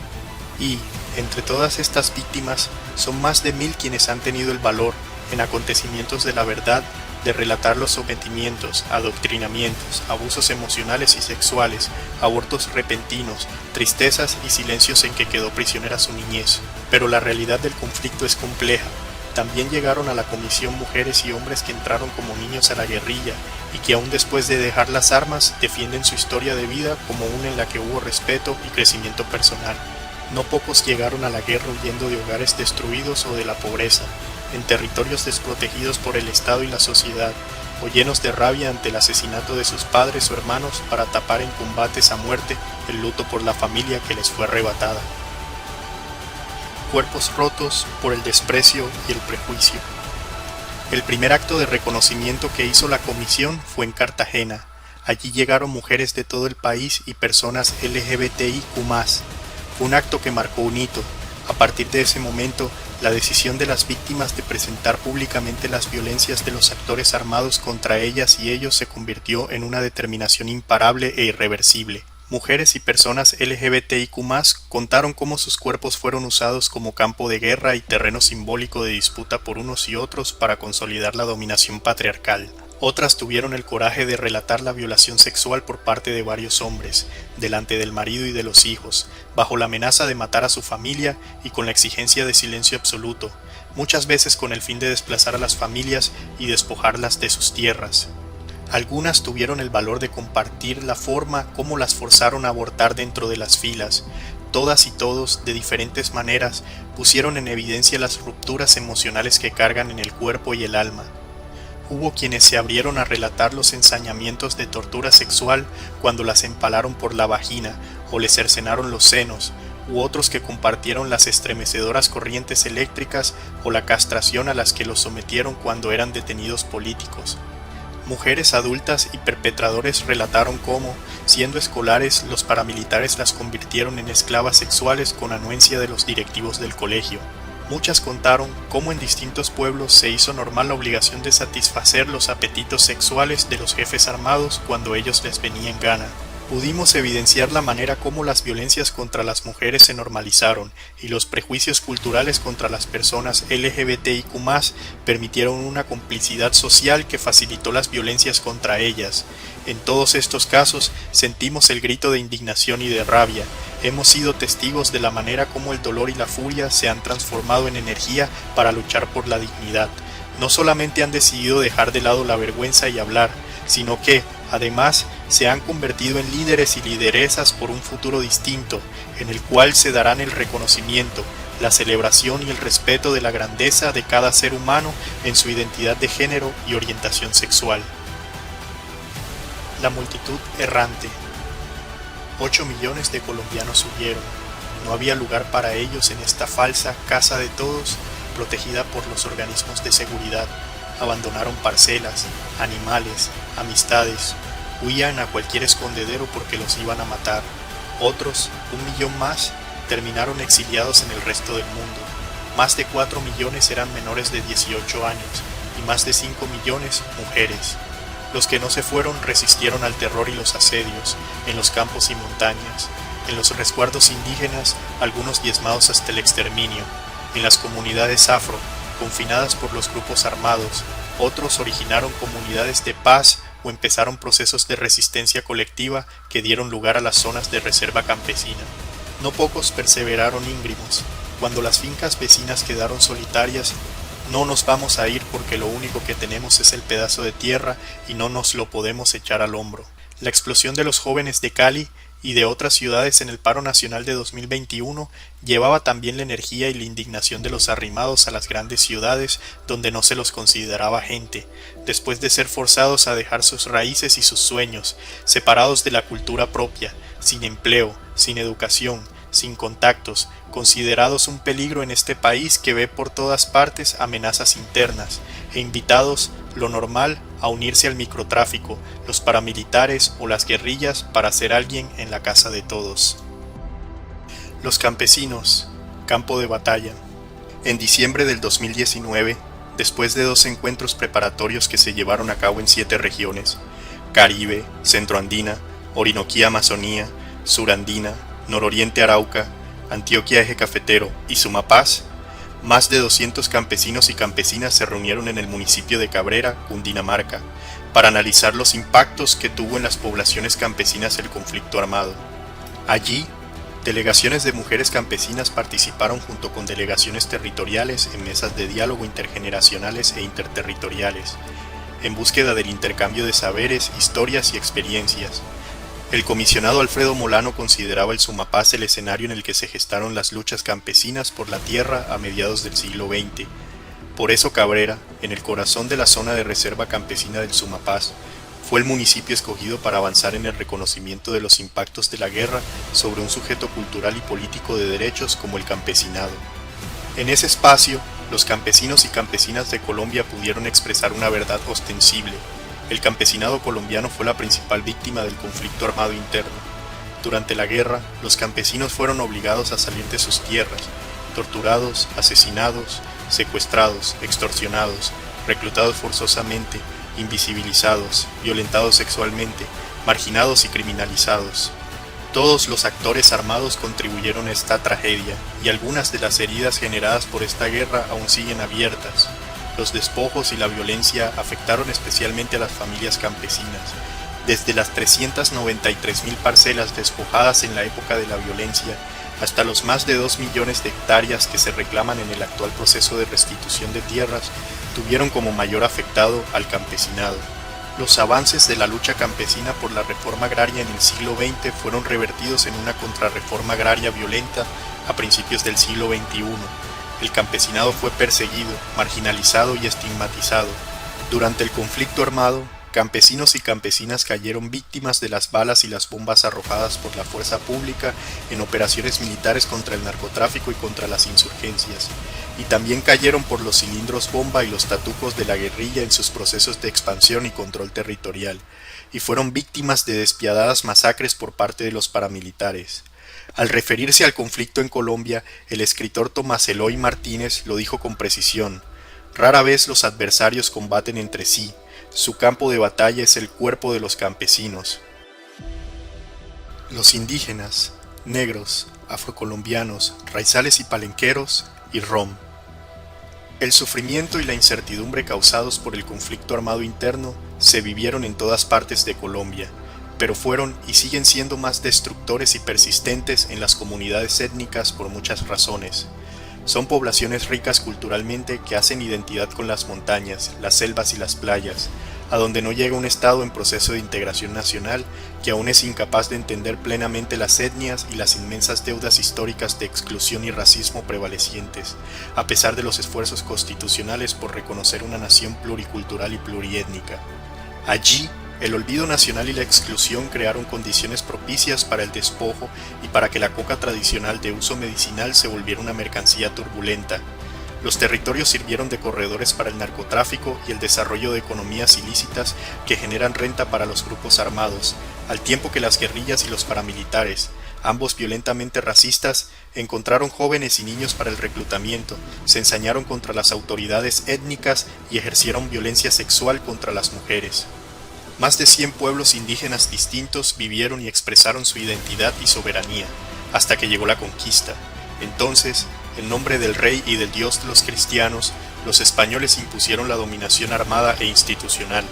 Y, entre todas estas víctimas, son más de 1000 quienes han tenido el valor, en acontecimientos de la verdad, de relatar los sometimientos, adoctrinamientos, abusos emocionales y sexuales, abortos repentinos, tristezas y silencios en que quedó prisionera su niñez. Pero la realidad del conflicto es compleja. También llegaron a la comisión mujeres y hombres que entraron como niños a la guerrilla y que aún después de dejar las armas defienden su historia de vida como una en la que hubo respeto y crecimiento personal. No pocos llegaron a la guerra huyendo de hogares destruidos o de la pobreza, en territorios desprotegidos por el Estado y la sociedad, o llenos de rabia ante el asesinato de sus padres o hermanos para tapar en combates a muerte el luto por la familia que les fue arrebatada. Cuerpos rotos por el desprecio y el prejuicio. El primer acto de reconocimiento que hizo la comisión fue en Cartagena. Allí llegaron mujeres de todo el país y personas LGBTIQ+. Fue un acto que marcó un hito. A partir de ese momento, la decisión de las víctimas de presentar públicamente las violencias de los actores armados contra ellas y ellos se convirtió en una determinación imparable e irreversible. Mujeres y personas LGBTIQ+, contaron cómo sus cuerpos fueron usados como campo de guerra y terreno simbólico de disputa por unos y otros para consolidar la dominación patriarcal. Otras tuvieron el coraje de relatar la violación sexual por parte de varios hombres, delante del marido y de los hijos, bajo la amenaza de matar a su familia y con la exigencia de silencio absoluto, muchas veces con el fin de desplazar a las familias y despojarlas de sus tierras. Algunas tuvieron el valor de compartir la forma como las forzaron a abortar dentro de las filas. Todas y todos, de diferentes maneras, pusieron en evidencia las rupturas emocionales que cargan en el cuerpo y el alma. Hubo quienes se abrieron a relatar los ensañamientos de tortura sexual cuando las empalaron por la vagina o les cercenaron los senos, u otros que compartieron las estremecedoras corrientes eléctricas o la castración a las que los sometieron cuando eran detenidos políticos. Mujeres adultas y perpetradores relataron cómo, siendo escolares, los paramilitares las convirtieron en esclavas sexuales con anuencia de los directivos del colegio. Muchas contaron cómo en distintos pueblos se hizo normal la obligación de satisfacer los apetitos sexuales de los jefes armados cuando ellos les venía en gana. Pudimos evidenciar la manera como las violencias contra las mujeres se normalizaron y los prejuicios culturales contra las personas LGBTIQ+ permitieron una complicidad social que facilitó las violencias contra ellas. En todos estos casos sentimos el grito de indignación y de rabia. Hemos sido testigos de la manera como el dolor y la furia se han transformado en energía para luchar por la dignidad. No solamente han decidido dejar de lado la vergüenza y hablar, sino que, además, se han convertido en líderes y lideresas por un futuro distinto, en el cual se darán el reconocimiento, la celebración y el respeto de la grandeza de cada ser humano en su identidad de género y orientación sexual. La multitud errante. 8 millones de colombianos huyeron. No había lugar para ellos en esta falsa casa de todos, protegida por los organismos de seguridad. Abandonaron parcelas, animales, amistades, huían a cualquier escondedero porque los iban a matar. Otros, 1 millón más, terminaron exiliados en el resto del mundo. Más de 4 millones eran menores de 18 años y más de 5 millones mujeres. Los que no se fueron resistieron al terror y los asedios, en los campos y montañas, en los resguardos indígenas, algunos diezmados hasta el exterminio, en las comunidades afro, confinadas por los grupos armados. Otros originaron comunidades de paz o empezaron procesos de resistencia colectiva que dieron lugar a las zonas de reserva campesina. No pocos perseveraron íngrimos. Cuando las fincas vecinas quedaron solitarias, no nos vamos a ir porque lo único que tenemos es el pedazo de tierra y no nos lo podemos echar al hombro. La explosión de los jóvenes de Cali y de otras ciudades en el paro nacional de 2021 llevaba también la energía y la indignación de los arrimados a las grandes ciudades donde no se los consideraba gente, después de ser forzados a dejar sus raíces y sus sueños, separados de la cultura propia, sin empleo, sin educación, sin contactos, considerados un peligro en este país que ve por todas partes amenazas internas, e invitados, lo normal, a unirse al microtráfico, los paramilitares o las guerrillas para ser alguien en la casa de todos. Los campesinos, campo de batalla. En diciembre del 2019, después de 2 encuentros preparatorios que se llevaron a cabo en 7 regiones, Caribe, Centroandina, Orinoquía Amazonía, Surandina, Nororiente Arauca, Antioquia Eje Cafetero y Sumapaz, más de 200 campesinos y campesinas se reunieron en el municipio de Cabrera, Cundinamarca, para analizar los impactos que tuvo en las poblaciones campesinas el conflicto armado. Allí, delegaciones de mujeres campesinas participaron junto con delegaciones territoriales en mesas de diálogo intergeneracionales e interterritoriales, en búsqueda del intercambio de saberes, historias y experiencias. El comisionado Alfredo Molano consideraba el Sumapaz el escenario en el que se gestaron las luchas campesinas por la tierra a mediados del siglo XX. Por eso Cabrera, en el corazón de la zona de reserva campesina del Sumapaz, fue el municipio escogido para avanzar en el reconocimiento de los impactos de la guerra sobre un sujeto cultural y político de derechos como el campesinado. En ese espacio, los campesinos y campesinas de Colombia pudieron expresar una verdad ostensible. El campesinado colombiano fue la principal víctima del conflicto armado interno. Durante la guerra, los campesinos fueron obligados a salir de sus tierras, torturados, asesinados, secuestrados, extorsionados, reclutados forzosamente, invisibilizados, violentados sexualmente, marginados y criminalizados. Todos los actores armados contribuyeron a esta tragedia, y algunas de las heridas generadas por esta guerra aún siguen abiertas. Los despojos y la violencia afectaron especialmente a las familias campesinas. Desde las 393.000 parcelas despojadas en la época de la violencia, hasta los más de 2 millones de hectáreas que se reclaman en el actual proceso de restitución de tierras, tuvieron como mayor afectado al campesinado. Los avances de la lucha campesina por la reforma agraria en el siglo XX fueron revertidos en una contrarreforma agraria violenta a principios del siglo XXI. El campesinado fue perseguido, marginalizado y estigmatizado. Durante el conflicto armado, campesinos y campesinas cayeron víctimas de las balas y las bombas arrojadas por la fuerza pública en operaciones militares contra el narcotráfico y contra las insurgencias, y también cayeron por los cilindros bomba y los tatucos de la guerrilla en sus procesos de expansión y control territorial, y fueron víctimas de despiadadas masacres por parte de los paramilitares. Al referirse al conflicto en Colombia, el escritor Tomás Eloy Martínez lo dijo con precisión: rara vez los adversarios combaten entre sí, su campo de batalla es el cuerpo de los campesinos. Los indígenas, negros, afrocolombianos, raizales y palenqueros, y rom. El sufrimiento y la incertidumbre causados por el conflicto armado interno se vivieron en todas partes de Colombia, pero fueron y siguen siendo más destructores y persistentes en las comunidades étnicas por muchas razones. Son poblaciones ricas culturalmente que hacen identidad con las montañas, las selvas y las playas, a donde no llega un Estado en proceso de integración nacional que aún es incapaz de entender plenamente las etnias y las inmensas deudas históricas de exclusión y racismo prevalecientes, a pesar de los esfuerzos constitucionales por reconocer una nación pluricultural y pluriétnica. Allí, el olvido nacional y la exclusión crearon condiciones propicias para el despojo y para que la coca tradicional de uso medicinal se volviera una mercancía turbulenta. Los territorios sirvieron de corredores para el narcotráfico y el desarrollo de economías ilícitas que generan renta para los grupos armados, al tiempo que las guerrillas y los paramilitares, ambos violentamente racistas, encontraron jóvenes y niños para el reclutamiento, se ensañaron contra las autoridades étnicas y ejercieron violencia sexual contra las mujeres. Más de 100 pueblos indígenas distintos vivieron y expresaron su identidad y soberanía, hasta que llegó la conquista. Entonces, en nombre del rey y del Dios de los cristianos, los españoles impusieron la dominación armada e institucional.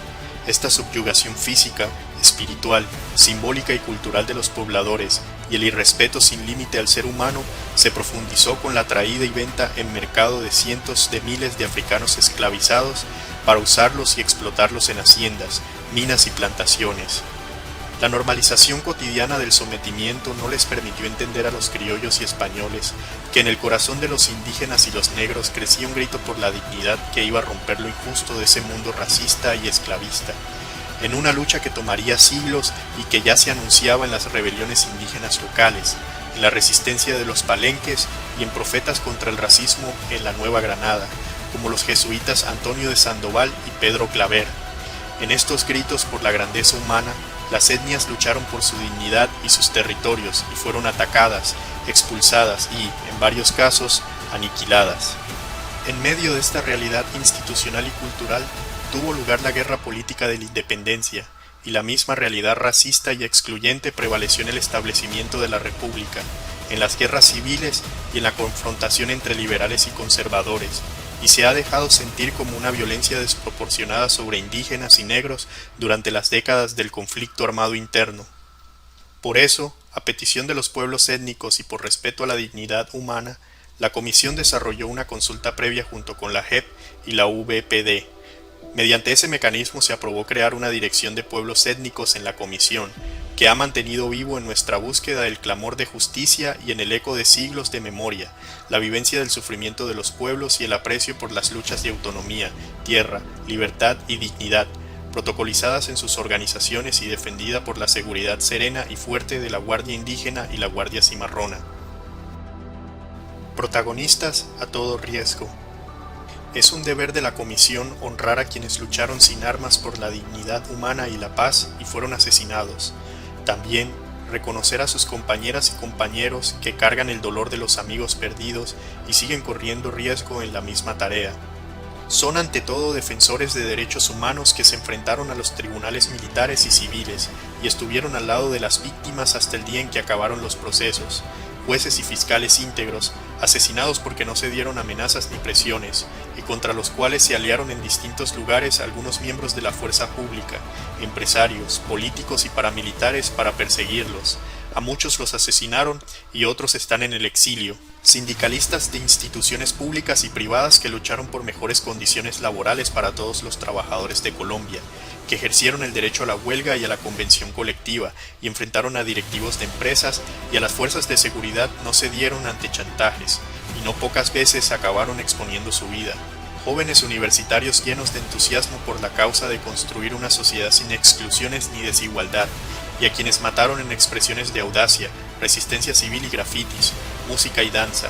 Esta subyugación física, espiritual, simbólica y cultural de los pobladores y el irrespeto sin límite al ser humano se profundizó con la traída y venta en mercado de cientos de miles de africanos esclavizados para usarlos y explotarlos en haciendas, minas y plantaciones. La normalización cotidiana del sometimiento no les permitió entender a los criollos y españoles que en el corazón de los indígenas y los negros crecía un grito por la dignidad que iba a romper lo injusto de ese mundo racista y esclavista, en una lucha que tomaría siglos y que ya se anunciaba en las rebeliones indígenas locales, en la resistencia de los palenques y en profetas contra el racismo en la Nueva Granada, como los jesuitas Antonio de Sandoval y Pedro Claver. En estos gritos por la grandeza humana, las etnias lucharon por su dignidad y sus territorios y fueron atacadas, expulsadas y, en varios casos, aniquiladas. En medio de esta realidad institucional y cultural, tuvo lugar la guerra política de la independencia, y la misma realidad racista y excluyente prevaleció en el establecimiento de la República, en las guerras civiles y en la confrontación entre liberales y conservadores, y se ha dejado sentir como una violencia desproporcionada sobre indígenas y negros durante las décadas del conflicto armado interno. Por eso, a petición de los pueblos étnicos y por respeto a la dignidad humana, la Comisión desarrolló una consulta previa junto con la JEP y la VPD. Mediante ese mecanismo se aprobó crear una dirección de pueblos étnicos en la Comisión, que ha mantenido vivo en nuestra búsqueda el clamor de justicia y en el eco de siglos de memoria, la vivencia del sufrimiento de los pueblos y el aprecio por las luchas de autonomía, tierra, libertad y dignidad, protocolizadas en sus organizaciones y defendida por la seguridad serena y fuerte de la Guardia Indígena y la Guardia Cimarrona. Protagonistas a todo riesgo. Es un deber de la Comisión honrar a quienes lucharon sin armas por la dignidad humana y la paz y fueron asesinados. También reconocer a sus compañeras y compañeros que cargan el dolor de los amigos perdidos y siguen corriendo riesgo en la misma tarea. Son ante todo defensores de derechos humanos que se enfrentaron a los tribunales militares y civiles y estuvieron al lado de las víctimas hasta el día en que acabaron los procesos. Jueces y fiscales íntegros, asesinados porque no se dieron amenazas ni presiones, y contra los cuales se aliaron en distintos lugares algunos miembros de la fuerza pública, empresarios, políticos y paramilitares para perseguirlos. A muchos los asesinaron y otros están en el exilio. Sindicalistas de instituciones públicas y privadas que lucharon por mejores condiciones laborales para todos los trabajadores de Colombia, que ejercieron el derecho a la huelga y a la convención colectiva y enfrentaron a directivos de empresas y a las fuerzas de seguridad no cedieron ante chantajes y no pocas veces acabaron exponiendo su vida. Jóvenes universitarios llenos de entusiasmo por la causa de construir una sociedad sin exclusiones ni desigualdad, y a quienes mataron en expresiones de audacia, resistencia civil y grafitis, música y danza,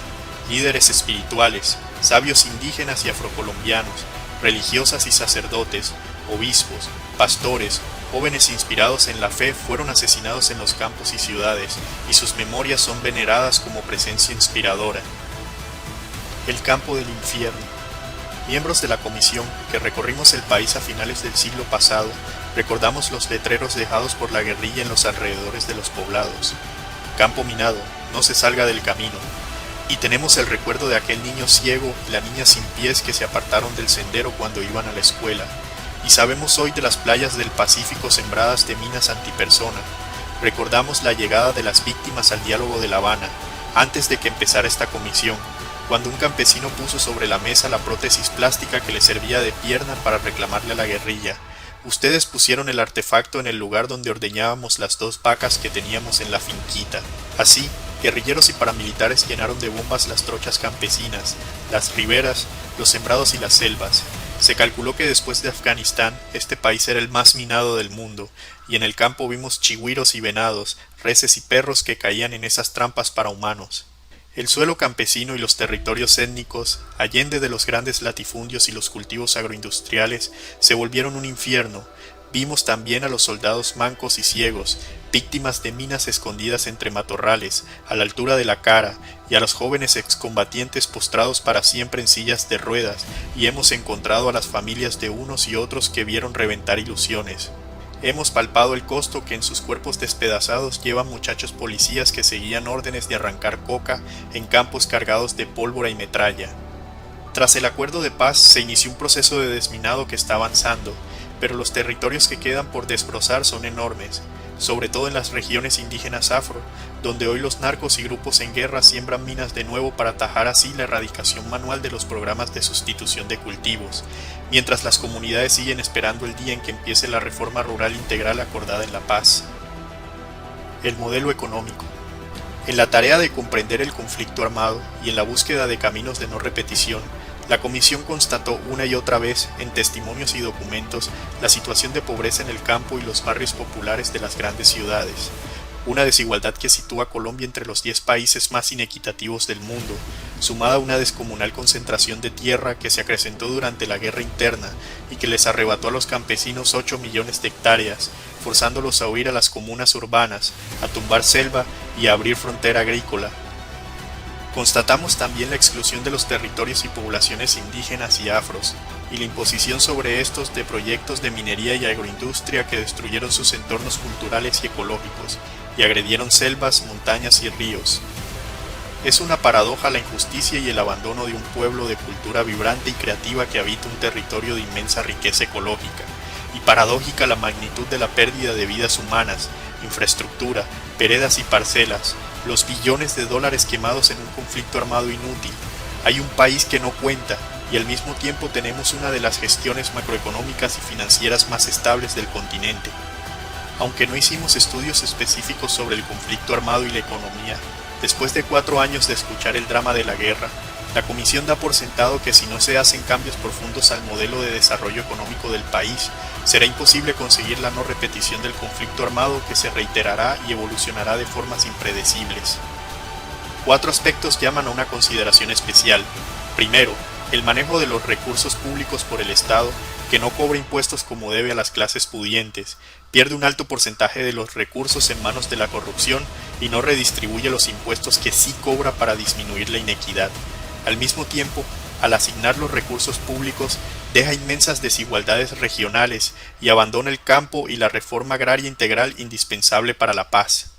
líderes espirituales, sabios indígenas y afrocolombianos, religiosas y sacerdotes, obispos, pastores, jóvenes inspirados en la fe fueron asesinados en los campos y ciudades, y sus memorias son veneradas como presencia inspiradora. El campo del infierno. Miembros de la comisión que recorrimos el país a finales del siglo pasado, recordamos los letreros dejados por la guerrilla en los alrededores de los poblados. Campo minado, no se salga del camino. Y tenemos el recuerdo de aquel niño ciego y la niña sin pies que se apartaron del sendero cuando iban a la escuela. Y sabemos hoy de las playas del Pacífico sembradas de minas antipersona. Recordamos la llegada de las víctimas al diálogo de La Habana, antes de que empezara esta comisión, cuando un campesino puso sobre la mesa la prótesis plástica que le servía de pierna para reclamarle a la guerrilla. Ustedes pusieron el artefacto en el lugar donde ordeñábamos las 2 vacas que teníamos en la finquita. Así, guerrilleros y paramilitares llenaron de bombas las trochas campesinas, las riberas, los sembrados y las selvas. Se calculó que después de Afganistán, este país era el más minado del mundo, y en el campo vimos chigüiros y venados, reses y perros que caían en esas trampas para humanos. El suelo campesino y los territorios étnicos, allende de los grandes latifundios y los cultivos agroindustriales, se volvieron un infierno. Vimos también a los soldados mancos y ciegos, víctimas de minas escondidas entre matorrales, a la altura de la cara, y a los jóvenes excombatientes postrados para siempre en sillas de ruedas, y hemos encontrado a las familias de unos y otros que vieron reventar ilusiones. Hemos palpado el costo que en sus cuerpos despedazados llevan muchachos policías que seguían órdenes de arrancar coca en campos cargados de pólvora y metralla. Tras el acuerdo de paz se inició un proceso de desminado que está avanzando, pero los territorios que quedan por desbrozar son enormes, sobre todo en las regiones indígenas afro, donde hoy los narcos y grupos en guerra siembran minas de nuevo para atajar así la erradicación manual de los programas de sustitución de cultivos, mientras las comunidades siguen esperando el día en que empiece la reforma rural integral acordada en La Paz. El modelo económico. En la tarea de comprender el conflicto armado y en la búsqueda de caminos de no repetición, la Comisión constató una y otra vez, en testimonios y documentos, la situación de pobreza en el campo y los barrios populares de las grandes ciudades, una desigualdad que sitúa a Colombia entre los 10 países más inequitativos del mundo, sumada a una descomunal concentración de tierra que se acrecentó durante la guerra interna y que les arrebató a los campesinos 8 millones de hectáreas, forzándolos a huir a las comunas urbanas, a tumbar selva y a abrir frontera agrícola. Constatamos también la exclusión de los territorios y poblaciones indígenas y afros, y la imposición sobre estos de proyectos de minería y agroindustria que destruyeron sus entornos culturales y ecológicos, y agredieron selvas, montañas y ríos. Es una paradoja la injusticia y el abandono de un pueblo de cultura vibrante y creativa que habita un territorio de inmensa riqueza ecológica, y paradójica la magnitud de la pérdida de vidas humanas, infraestructura, veredas y parcelas, los billones de dólares quemados en un conflicto armado inútil. Hay un país que no cuenta, y al mismo tiempo tenemos una de las gestiones macroeconómicas y financieras más estables del continente. Aunque no hicimos estudios específicos sobre el conflicto armado y la economía, después de 4 años de escuchar el drama de la guerra, la Comisión da por sentado que si no se hacen cambios profundos al modelo de desarrollo económico del país, será imposible conseguir la no repetición del conflicto armado que se reiterará y evolucionará de formas impredecibles. 4 aspectos llaman a una consideración especial. Primero, el manejo de los recursos públicos por el Estado, que no cobra impuestos como debe a las clases pudientes, pierde un alto porcentaje de los recursos en manos de la corrupción y no redistribuye los impuestos que sí cobra para disminuir la inequidad. Al mismo tiempo, al asignar los recursos públicos, deja inmensas desigualdades regionales y abandona el campo y la reforma agraria integral indispensable para la paz.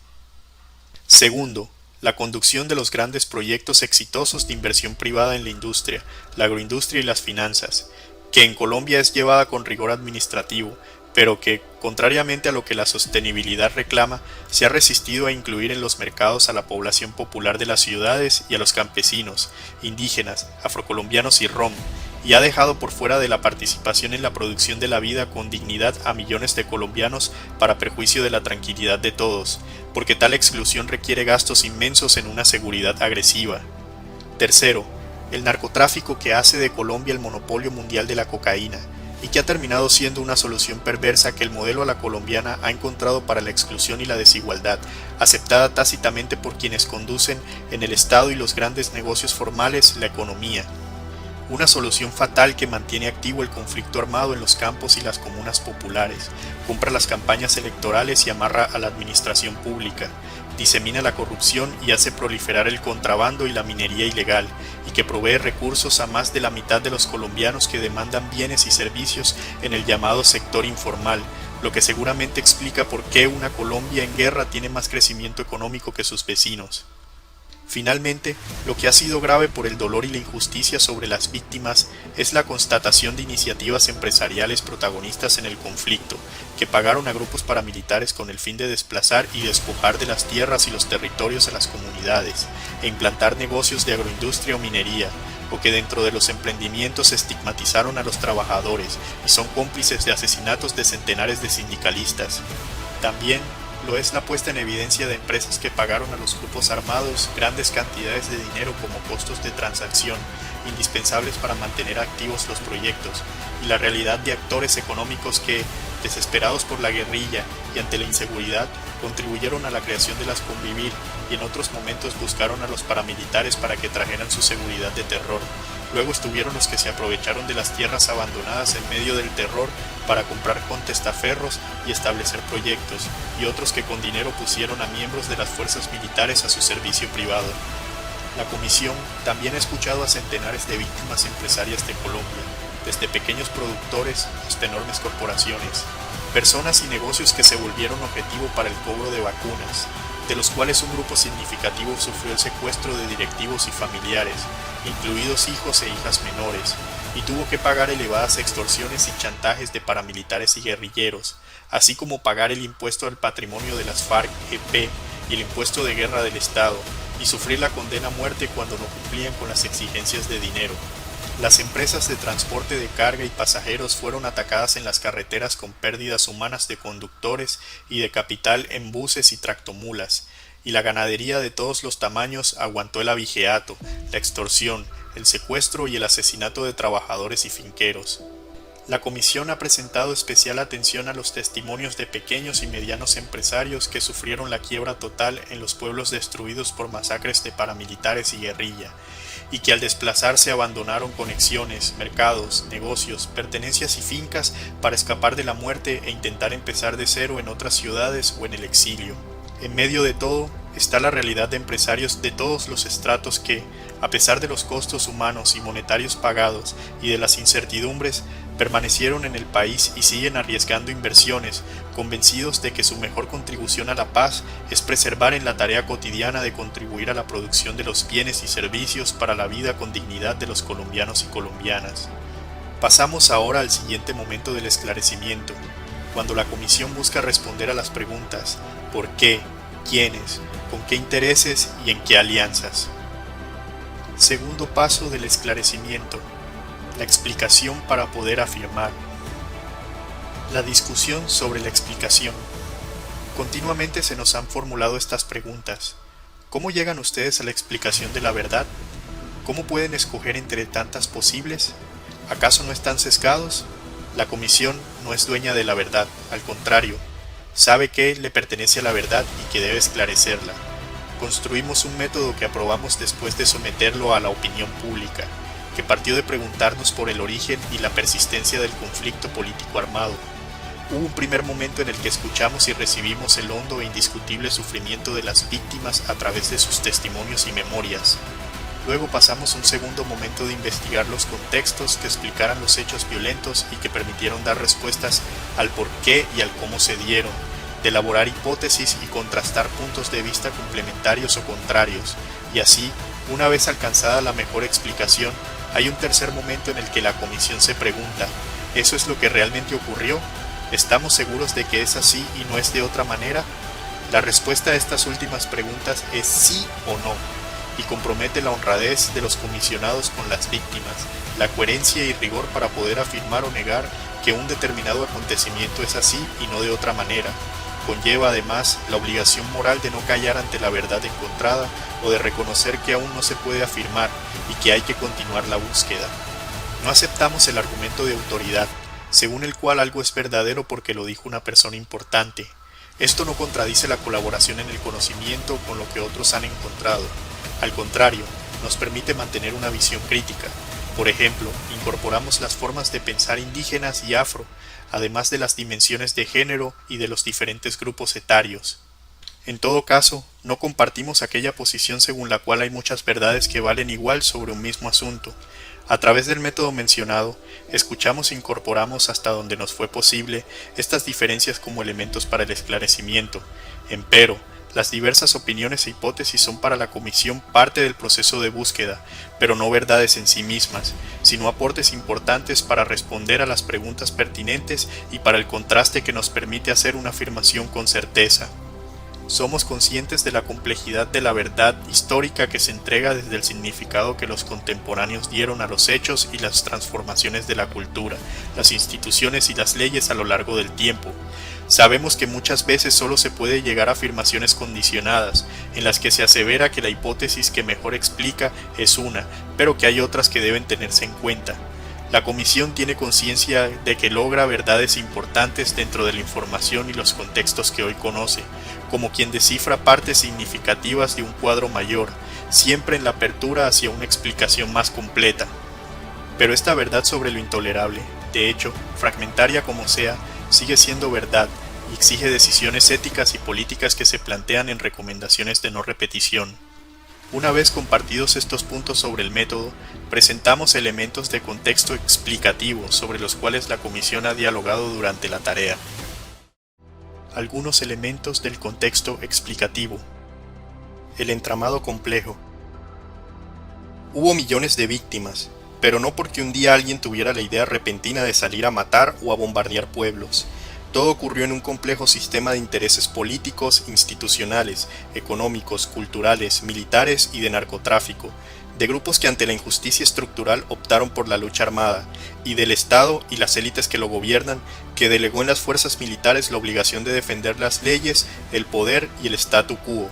Segundo, la conducción de los grandes proyectos exitosos de inversión privada en la industria, la agroindustria y las finanzas, que en Colombia es llevada con rigor administrativo, pero que, contrariamente a lo que la sostenibilidad reclama, se ha resistido a incluir en los mercados a la población popular de las ciudades y a los campesinos, indígenas, afrocolombianos y rom, y ha dejado por fuera de la participación en la producción de la vida con dignidad a millones de colombianos para perjuicio de la tranquilidad de todos, porque tal exclusión requiere gastos inmensos en una seguridad agresiva. Tercero, el narcotráfico que hace de Colombia el monopolio mundial de la cocaína, y que ha terminado siendo una solución perversa que el modelo a la colombiana ha encontrado para la exclusión y la desigualdad, aceptada tácitamente por quienes conducen en el Estado y los grandes negocios formales la economía. Una solución fatal que mantiene activo el conflicto armado en los campos y las comunas populares, compra las campañas electorales y amarra a la administración pública, disemina la corrupción y hace proliferar el contrabando y la minería ilegal, y que provee recursos a más de la mitad de los colombianos que demandan bienes y servicios en el llamado sector informal, lo que seguramente explica por qué una Colombia en guerra tiene más crecimiento económico que sus vecinos. Finalmente, lo que ha sido grave por el dolor y la injusticia sobre las víctimas es la constatación de iniciativas empresariales protagonistas en el conflicto, que pagaron a grupos paramilitares con el fin de desplazar y despojar de las tierras y los territorios a las comunidades, e implantar negocios de agroindustria o minería, o que dentro de los emprendimientos estigmatizaron a los trabajadores y son cómplices de asesinatos de centenares de sindicalistas. También lo es la puesta en evidencia de empresas que pagaron a los grupos armados grandes cantidades de dinero como costos de transacción, indispensables para mantener activos los proyectos, y la realidad de actores económicos que, desesperados por la guerrilla y ante la inseguridad, contribuyeron a la creación de las Convivir y en otros momentos buscaron a los paramilitares para que trajeran su seguridad de terror. Luego estuvieron los que se aprovecharon de las tierras abandonadas en medio del terror para comprar con testaferros y establecer proyectos, y otros que con dinero pusieron a miembros de las fuerzas militares a su servicio privado. La Comisión también ha escuchado a centenares de víctimas empresarias de Colombia, desde pequeños productores hasta enormes corporaciones, personas y negocios que se volvieron objetivo para el cobro de vacunas, de los cuales un grupo significativo sufrió el secuestro de directivos y familiares, incluidos hijos e hijas menores, y tuvo que pagar elevadas extorsiones y chantajes de paramilitares y guerrilleros, así como pagar el impuesto al patrimonio de las FARC-EP y el impuesto de guerra del Estado, y sufrir la condena a muerte cuando no cumplían con las exigencias de dinero. Las empresas de transporte de carga y pasajeros fueron atacadas en las carreteras con pérdidas humanas de conductores y de capital en buses y tractomulas, y la ganadería de todos los tamaños aguantó el abigeato, la extorsión, el secuestro y el asesinato de trabajadores y finqueros. La comisión ha presentado especial atención a los testimonios de pequeños y medianos empresarios que sufrieron la quiebra total en los pueblos destruidos por masacres de paramilitares y guerrilla, y que al desplazarse abandonaron conexiones, mercados, negocios, pertenencias y fincas para escapar de la muerte e intentar empezar de cero en otras ciudades o en el exilio. En medio de todo está la realidad de empresarios de todos los estratos que, a pesar de los costos humanos y monetarios pagados y de las incertidumbres, permanecieron en el país y siguen arriesgando inversiones, convencidos de que su mejor contribución a la paz es preservar en la tarea cotidiana de contribuir a la producción de los bienes y servicios para la vida con dignidad de los colombianos y colombianas. Pasamos ahora al siguiente momento del esclarecimiento, cuando la comisión busca responder a las preguntas ¿por qué?, ¿quiénes?, ¿con qué intereses y en qué alianzas? Segundo paso del esclarecimiento: la explicación para poder afirmar. La discusión sobre la explicación. Continuamente se nos han formulado estas preguntas. ¿Cómo llegan ustedes a la explicación de la verdad? ¿Cómo pueden escoger entre tantas posibles? ¿Acaso no están sesgados? La comisión no es dueña de la verdad, al contrario, sabe que le pertenece a la verdad y que debe esclarecerla. Construimos un método que aprobamos después de someterlo a la opinión pública, que partió de preguntarnos por el origen y la persistencia del conflicto político armado. Hubo un primer momento en el que escuchamos y recibimos el hondo e indiscutible sufrimiento de las víctimas a través de sus testimonios y memorias. Luego pasamos un segundo momento de investigar los contextos que explicaran los hechos violentos y que permitieron dar respuestas al por qué y al cómo se dieron, de elaborar hipótesis y contrastar puntos de vista complementarios o contrarios, y así, una vez alcanzada la mejor explicación, hay un tercer momento en el que la comisión se pregunta, ¿eso es lo que realmente ocurrió? ¿Estamos seguros de que es así y no es de otra manera? La respuesta a estas últimas preguntas es sí o no, y compromete la honradez de los comisionados con las víctimas, la coherencia y rigor para poder afirmar o negar que un determinado acontecimiento es así y no de otra manera. Conlleva además la obligación moral de no callar ante la verdad encontrada o de reconocer que aún no se puede afirmar y que hay que continuar la búsqueda. No aceptamos el argumento de autoridad, según el cual algo es verdadero porque lo dijo una persona importante. Esto no contradice la colaboración en el conocimiento con lo que otros han encontrado. Al contrario, nos permite mantener una visión crítica. Por ejemplo, incorporamos las formas de pensar indígenas y afro, además de las dimensiones de género y de los diferentes grupos etarios. En todo caso, no compartimos aquella posición según la cual hay muchas verdades que valen igual sobre un mismo asunto. A través del método mencionado, escuchamos e incorporamos hasta donde nos fue posible estas diferencias como elementos para el esclarecimiento. Empero, las diversas opiniones e hipótesis son para la comisión parte del proceso de búsqueda, pero no verdades en sí mismas, sino aportes importantes para responder a las preguntas pertinentes y para el contraste que nos permite hacer una afirmación con certeza. Somos conscientes de la complejidad de la verdad histórica que se entrega desde el significado que los contemporáneos dieron a los hechos y las transformaciones de la cultura, las instituciones y las leyes a lo largo del tiempo. Sabemos que muchas veces solo se puede llegar a afirmaciones condicionadas, en las que se asevera que la hipótesis que mejor explica es una, pero que hay otras que deben tenerse en cuenta. La comisión tiene conciencia de que logra verdades importantes dentro de la información y los contextos que hoy conoce, como quien descifra partes significativas de un cuadro mayor, siempre en la apertura hacia una explicación más completa. Pero esta verdad sobre lo intolerable, de hecho, fragmentaria como sea, sigue siendo verdad y exige decisiones éticas y políticas que se plantean en recomendaciones de no repetición. Una vez compartidos estos puntos sobre el método, presentamos elementos de contexto explicativo sobre los cuales la comisión ha dialogado durante la tarea. Algunos elementos del contexto explicativo. El entramado complejo. Hubo millones de víctimas, pero no porque un día alguien tuviera la idea repentina de salir a matar o a bombardear pueblos. Todo ocurrió en un complejo sistema de intereses políticos, institucionales, económicos, culturales, militares y de narcotráfico, de grupos que ante la injusticia estructural optaron por la lucha armada, y del Estado y las élites que lo gobiernan, que delegó en las fuerzas militares la obligación de defender las leyes, el poder y el statu quo.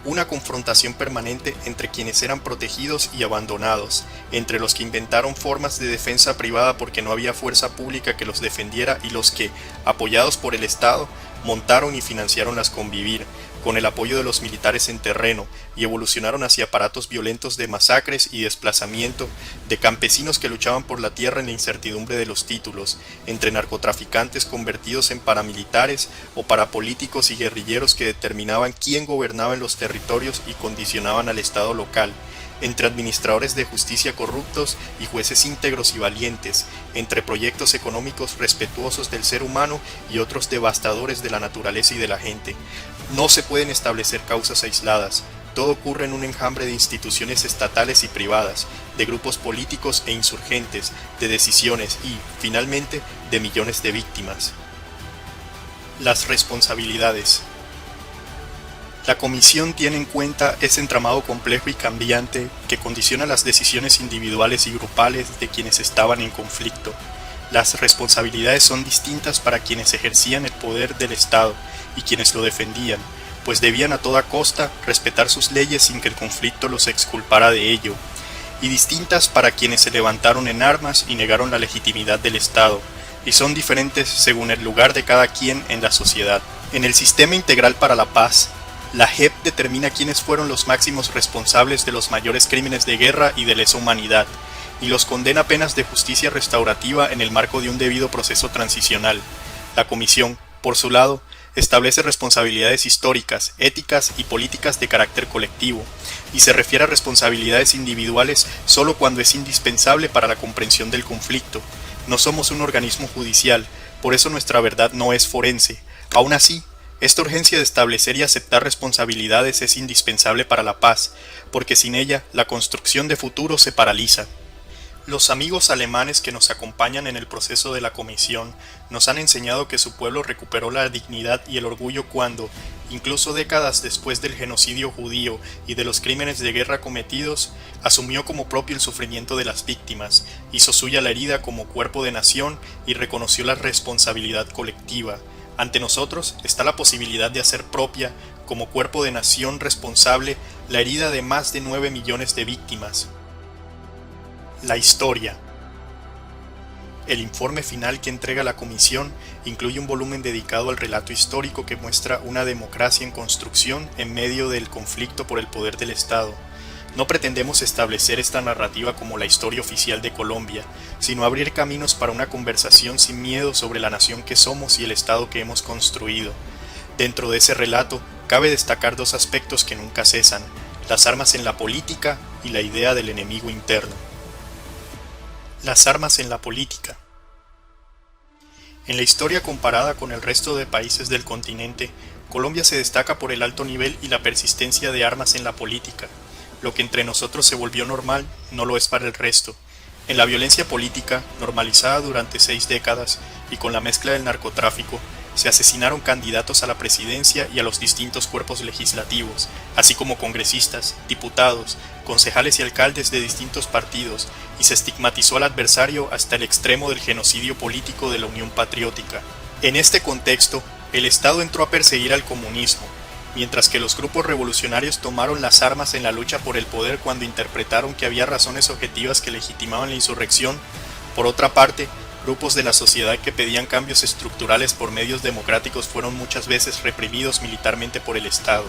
Una confrontación permanente entre quienes eran protegidos y abandonados, entre los que inventaron formas de defensa privada porque no había fuerza pública que los defendiera y los que, apoyados por el Estado, montaron y financiaron las Convivir, con el apoyo de los militares en terreno, y evolucionaron hacia aparatos violentos de masacres y desplazamiento, de campesinos que luchaban por la tierra en la incertidumbre de los títulos, entre narcotraficantes convertidos en paramilitares o parapolíticos y guerrilleros que determinaban quién gobernaba en los territorios y condicionaban al Estado local, entre administradores de justicia corruptos y jueces íntegros y valientes, entre proyectos económicos respetuosos del ser humano y otros devastadores de la naturaleza y de la gente. No se pueden establecer causas aisladas, todo ocurre en un enjambre de instituciones estatales y privadas, de grupos políticos e insurgentes, de decisiones y, finalmente, de millones de víctimas. Las responsabilidades. La Comisión tiene en cuenta ese entramado complejo y cambiante que condiciona las decisiones individuales y grupales de quienes estaban en conflicto. Las responsabilidades son distintas para quienes ejercían el poder del Estado y quienes lo defendían, pues debían a toda costa respetar sus leyes sin que el conflicto los exculpara de ello, y distintas para quienes se levantaron en armas y negaron la legitimidad del Estado, y son diferentes según el lugar de cada quien en la sociedad. En el Sistema Integral para la Paz, la JEP determina quiénes fueron los máximos responsables de los mayores crímenes de guerra y de lesa humanidad, y los condena a penas de justicia restaurativa en el marco de un debido proceso transicional. La Comisión, por su lado, establece responsabilidades históricas, éticas y políticas de carácter colectivo, y se refiere a responsabilidades individuales solo cuando es indispensable para la comprensión del conflicto. No somos un organismo judicial, por eso nuestra verdad no es forense. Aún así, esta urgencia de establecer y aceptar responsabilidades es indispensable para la paz, porque sin ella la construcción de futuro se paraliza. Los amigos alemanes que nos acompañan en el proceso de la Comisión nos han enseñado que su pueblo recuperó la dignidad y el orgullo cuando, incluso décadas después del genocidio judío y de los crímenes de guerra cometidos, asumió como propio el sufrimiento de las víctimas, hizo suya la herida como cuerpo de nación y reconoció la responsabilidad colectiva. Ante nosotros está la posibilidad de hacer propia, como cuerpo de nación responsable, la herida de más de 9 millones de víctimas. La historia. El informe final que entrega la Comisión incluye un volumen dedicado al relato histórico que muestra una democracia en construcción en medio del conflicto por el poder del Estado. No pretendemos establecer esta narrativa como la historia oficial de Colombia, sino abrir caminos para una conversación sin miedo sobre la nación que somos y el Estado que hemos construido. Dentro de ese relato, cabe destacar dos aspectos que nunca cesan: las armas en la política y la idea del enemigo interno. Las armas en la política. En la historia comparada con el resto de países del continente, Colombia se destaca por el alto nivel y la persistencia de armas en la política. Lo que entre nosotros se volvió normal, no lo es para el resto. En la violencia política, normalizada durante 6 décadas, y con la mezcla del narcotráfico, se asesinaron candidatos a la presidencia y a los distintos cuerpos legislativos, así como congresistas, diputados, concejales y alcaldes de distintos partidos, y se estigmatizó al adversario hasta el extremo del genocidio político de la Unión Patriótica. En este contexto, el Estado entró a perseguir al comunismo, mientras que los grupos revolucionarios tomaron las armas en la lucha por el poder cuando interpretaron que había razones objetivas que legitimaban la insurrección. Por otra parte, grupos de la sociedad que pedían cambios estructurales por medios democráticos fueron muchas veces reprimidos militarmente por el Estado.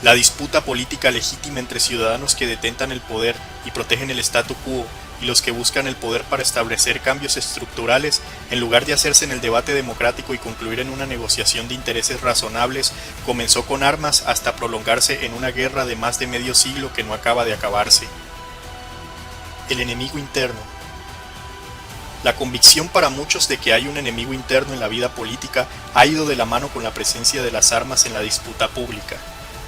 La disputa política legítima entre ciudadanos que detentan el poder y protegen el statu quo y los que buscan el poder para establecer cambios estructurales, en lugar de hacerse en el debate democrático y concluir en una negociación de intereses razonables, comenzó con armas hasta prolongarse en una guerra de más de medio siglo que no acaba de acabarse. El enemigo interno. La convicción para muchos de que hay un enemigo interno en la vida política ha ido de la mano con la presencia de las armas en la disputa pública.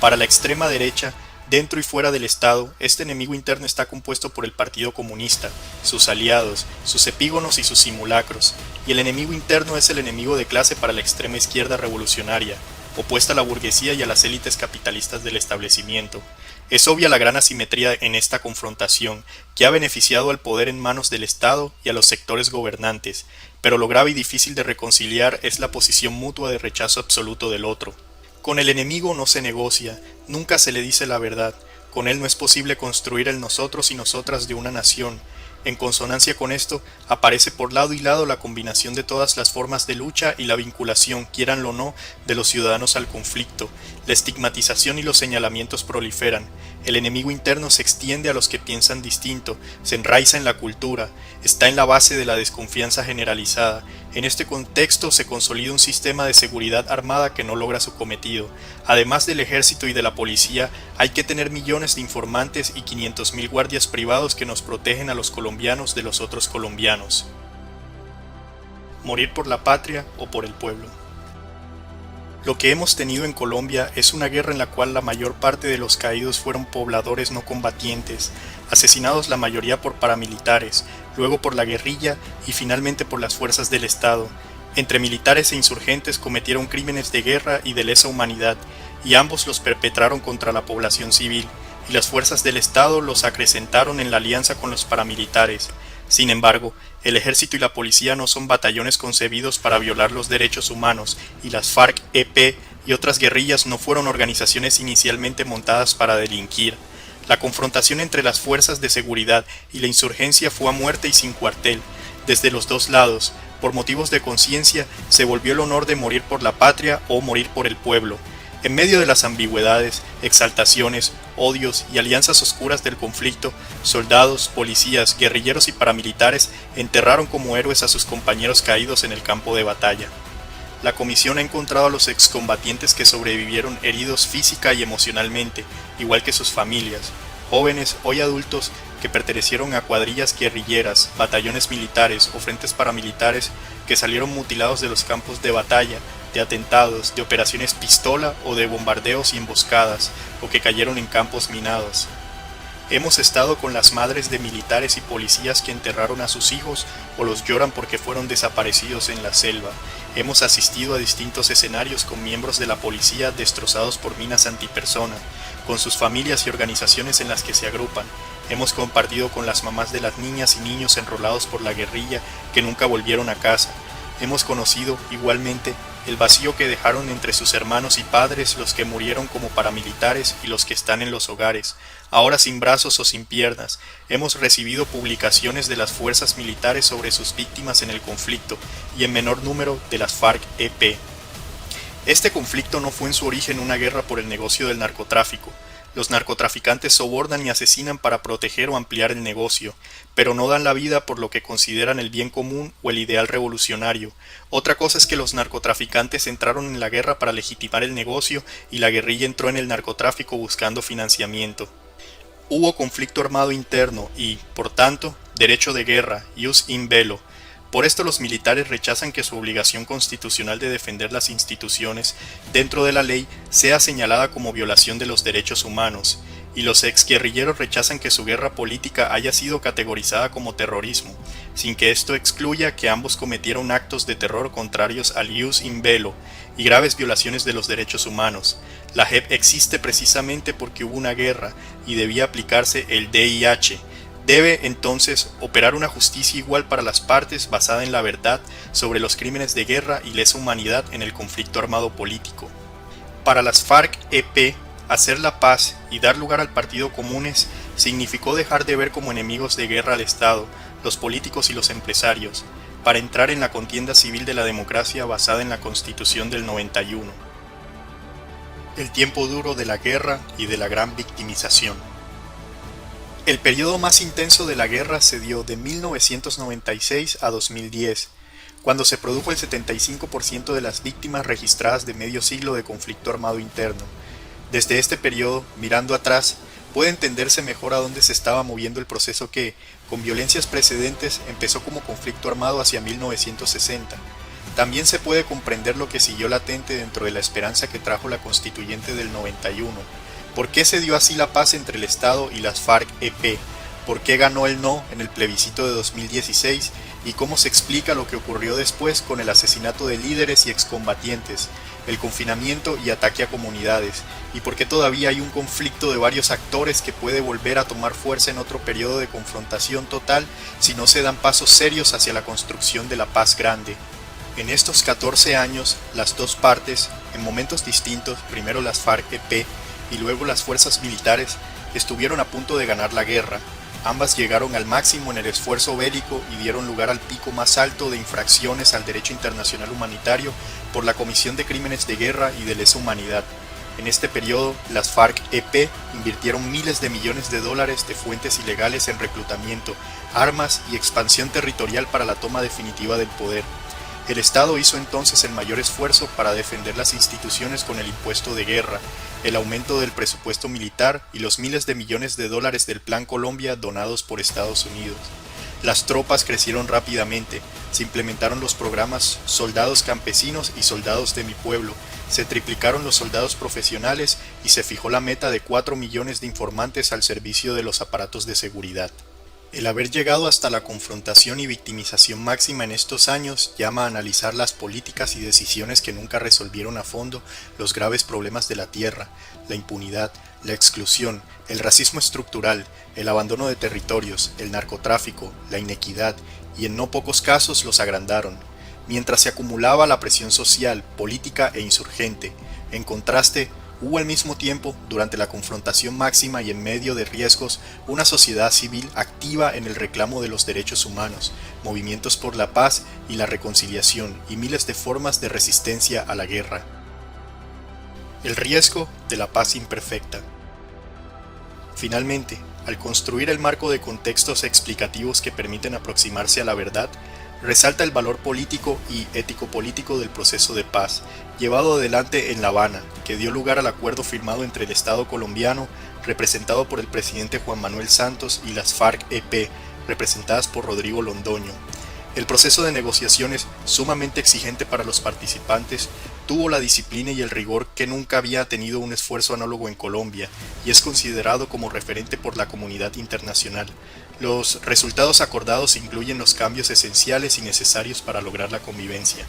Para la extrema derecha, dentro y fuera del Estado, este enemigo interno está compuesto por el Partido Comunista, sus aliados, sus epígonos y sus simulacros, y el enemigo interno es el enemigo de clase para la extrema izquierda revolucionaria, opuesta a la burguesía y a las élites capitalistas del establecimiento. Es obvia la gran asimetría en esta confrontación, que ha beneficiado al poder en manos del Estado y a los sectores gobernantes, pero lo grave y difícil de reconciliar es la posición mutua de rechazo absoluto del otro. Con el enemigo no se negocia, nunca se le dice la verdad, con él no es posible construir el nosotros y nosotras de una nación. En consonancia con esto, aparece por lado y lado la combinación de todas las formas de lucha y la vinculación, quieranlo o no, de los ciudadanos al conflicto. La estigmatización y los señalamientos proliferan. El enemigo interno se extiende a los que piensan distinto, se enraiza en la cultura, está en la base de la desconfianza generalizada. En este contexto se consolida un sistema de seguridad armada que no logra su cometido. Además del ejército y de la policía, hay que tener millones de informantes y 500.000 guardias privados que nos protegen a los colombianos de los otros colombianos. Morir por la patria o por el pueblo. Lo que hemos tenido en Colombia es una guerra en la cual la mayor parte de los caídos fueron pobladores no combatientes, asesinados la mayoría por paramilitares, luego por la guerrilla y finalmente por las fuerzas del Estado. Entre militares e insurgentes cometieron crímenes de guerra y de lesa humanidad, y ambos los perpetraron contra la población civil, y las fuerzas del Estado los acrecentaron en la alianza con los paramilitares. Sin embargo, el ejército y la policía no son batallones concebidos para violar los derechos humanos, y las FARC-EP y otras guerrillas no fueron organizaciones inicialmente montadas para delinquir. La confrontación entre las fuerzas de seguridad y la insurgencia fue a muerte y sin cuartel. Desde los dos lados, por motivos de conciencia, se volvió el honor de morir por la patria o morir por el pueblo. En medio de las ambigüedades, exaltaciones, odios y alianzas oscuras del conflicto, soldados, policías, guerrilleros y paramilitares enterraron como héroes a sus compañeros caídos en el campo de batalla. La comisión ha encontrado a los excombatientes que sobrevivieron heridos física y emocionalmente, igual que sus familias, jóvenes, hoy adultos, que pertenecieron a cuadrillas guerrilleras, batallones militares o frentes paramilitares que salieron mutilados de los campos de batalla, de atentados, de operaciones pistola o de bombardeos y emboscadas, o que cayeron en campos minados. Hemos estado con las madres de militares y policías que enterraron a sus hijos o los lloran porque fueron desaparecidos en la selva. Hemos asistido a distintos escenarios con miembros de la policía destrozados por minas antipersona, con sus familias y organizaciones en las que se agrupan. Hemos compartido con las mamás de las niñas y niños enrolados por la guerrilla que nunca volvieron a casa. Hemos conocido, igualmente, el vacío que dejaron entre sus hermanos y padres los que murieron como paramilitares y los que están en los hogares, ahora sin brazos o sin piernas. Hemos recibido publicaciones de las fuerzas militares sobre sus víctimas en el conflicto y en menor número de las FARC-EP. Este conflicto no fue en su origen una guerra por el negocio del narcotráfico. Los narcotraficantes sobornan y asesinan para proteger o ampliar el negocio, pero no dan la vida por lo que consideran el bien común o el ideal revolucionario. Otra cosa es que los narcotraficantes entraron en la guerra para legitimar el negocio y la guerrilla entró en el narcotráfico buscando financiamiento. Hubo conflicto armado interno y, por tanto, derecho de guerra, jus in bello. Por esto los militares rechazan que su obligación constitucional de defender las instituciones dentro de la ley sea señalada como violación de los derechos humanos, y los exguerrilleros rechazan que su guerra política haya sido categorizada como terrorismo, sin que esto excluya que ambos cometieron actos de terror contrarios al jus in bello y graves violaciones de los derechos humanos. La JEP existe precisamente porque hubo una guerra y debía aplicarse el DIH. Debe, entonces, operar una justicia igual para las partes basada en la verdad sobre los crímenes de guerra y lesa humanidad en el conflicto armado político. Para las FARC-EP, hacer la paz y dar lugar al Partido Comunes significó dejar de ver como enemigos de guerra al Estado, los políticos y los empresarios, para entrar en la contienda civil de la democracia basada en la Constitución del 91. El tiempo duro de la guerra y de la gran victimización. El periodo más intenso de la guerra se dio de 1996 a 2010, cuando se produjo el 75% de las víctimas registradas de medio siglo de conflicto armado interno. Desde este periodo, mirando atrás, puede entenderse mejor a dónde se estaba moviendo el proceso que, con violencias precedentes, empezó como conflicto armado hacia 1960. También se puede comprender lo que siguió latente dentro de la esperanza que trajo la Constituyente del 91. ¿Por qué se dio así la paz entre el Estado y las FARC-EP? por qué ganó el no en el plebiscito de 2016 y cómo se explica lo que ocurrió después con el asesinato de líderes y excombatientes, el confinamiento y ataque a comunidades, y por qué todavía hay un conflicto de varios actores que puede volver a tomar fuerza en otro periodo de confrontación total si no se dan pasos serios hacia la construcción de la paz grande. En estos 14 años, las dos partes, en momentos distintos, primero las FARC-EP y luego las fuerzas militares, estuvieron a punto de ganar la guerra. Ambas llegaron al máximo en el esfuerzo bélico y dieron lugar al pico más alto de infracciones al derecho internacional humanitario por la comisión de crímenes de guerra y de lesa humanidad. En este periodo, las FARC-EP invirtieron miles de millones de dólares de fuentes ilegales en reclutamiento, armas y expansión territorial para la toma definitiva del poder. El Estado hizo entonces el mayor esfuerzo para defender las instituciones con el impuesto de guerra, el aumento del presupuesto militar y los miles de millones de dólares del Plan Colombia donados por Estados Unidos. Las tropas crecieron rápidamente, se implementaron los programas Soldados Campesinos y Soldados de mi Pueblo, se triplicaron los soldados profesionales y se fijó la meta de 4 millones de informantes al servicio de los aparatos de seguridad. El haber llegado hasta la confrontación y victimización máxima en estos años llama a analizar las políticas y decisiones que nunca resolvieron a fondo los graves problemas de la tierra, la impunidad, la exclusión, el racismo estructural, el abandono de territorios, el narcotráfico, la inequidad y en no pocos casos los agrandaron. Mientras se acumulaba la presión social, política e insurgente, en contraste, hubo al mismo tiempo, durante la confrontación máxima y en medio de riesgos, una sociedad civil activa en el reclamo de los derechos humanos, movimientos por la paz y la reconciliación y miles de formas de resistencia a la guerra. El riesgo de la paz imperfecta. Finalmente, al construir el marco de contextos explicativos que permiten aproximarse a la verdad, resalta el valor político y ético-político del proceso de paz, llevado adelante en La Habana, que dio lugar al acuerdo firmado entre el Estado colombiano, representado por el presidente Juan Manuel Santos, y las FARC-EP, representadas por Rodrigo Londoño. El proceso de negociaciones, sumamente exigente para los participantes, tuvo la disciplina y el rigor que nunca había tenido un esfuerzo análogo en Colombia, y es considerado como referente por la comunidad internacional. Los resultados acordados incluyen los cambios esenciales y necesarios para lograr la convivencia.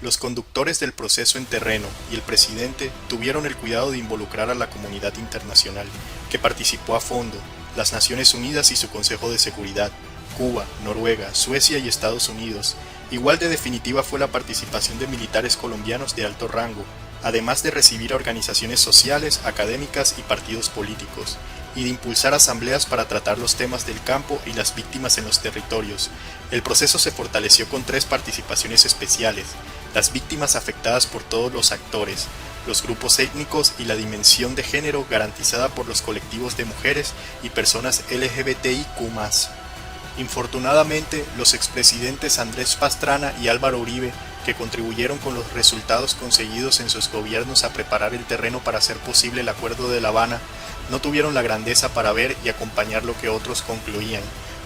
Los conductores del proceso en terreno y el presidente tuvieron el cuidado de involucrar a la comunidad internacional, que participó a fondo, las Naciones Unidas y su Consejo de Seguridad, Cuba, Noruega, Suecia y Estados Unidos. Igual de definitiva fue la participación de militares colombianos de alto rango, además de recibir a organizaciones sociales, académicas y partidos políticos, y de impulsar asambleas para tratar los temas del campo y las víctimas en los territorios. El proceso se fortaleció con 3 participaciones especiales: las víctimas afectadas por todos los actores, los grupos étnicos y la dimensión de género garantizada por los colectivos de mujeres y personas LGBTIQ+. Infortunadamente, los expresidentes Andrés Pastrana y Álvaro Uribe, que contribuyeron con los resultados conseguidos en sus gobiernos a preparar el terreno para hacer posible el Acuerdo de La Habana, no tuvieron la grandeza para ver y acompañar lo que otros concluían.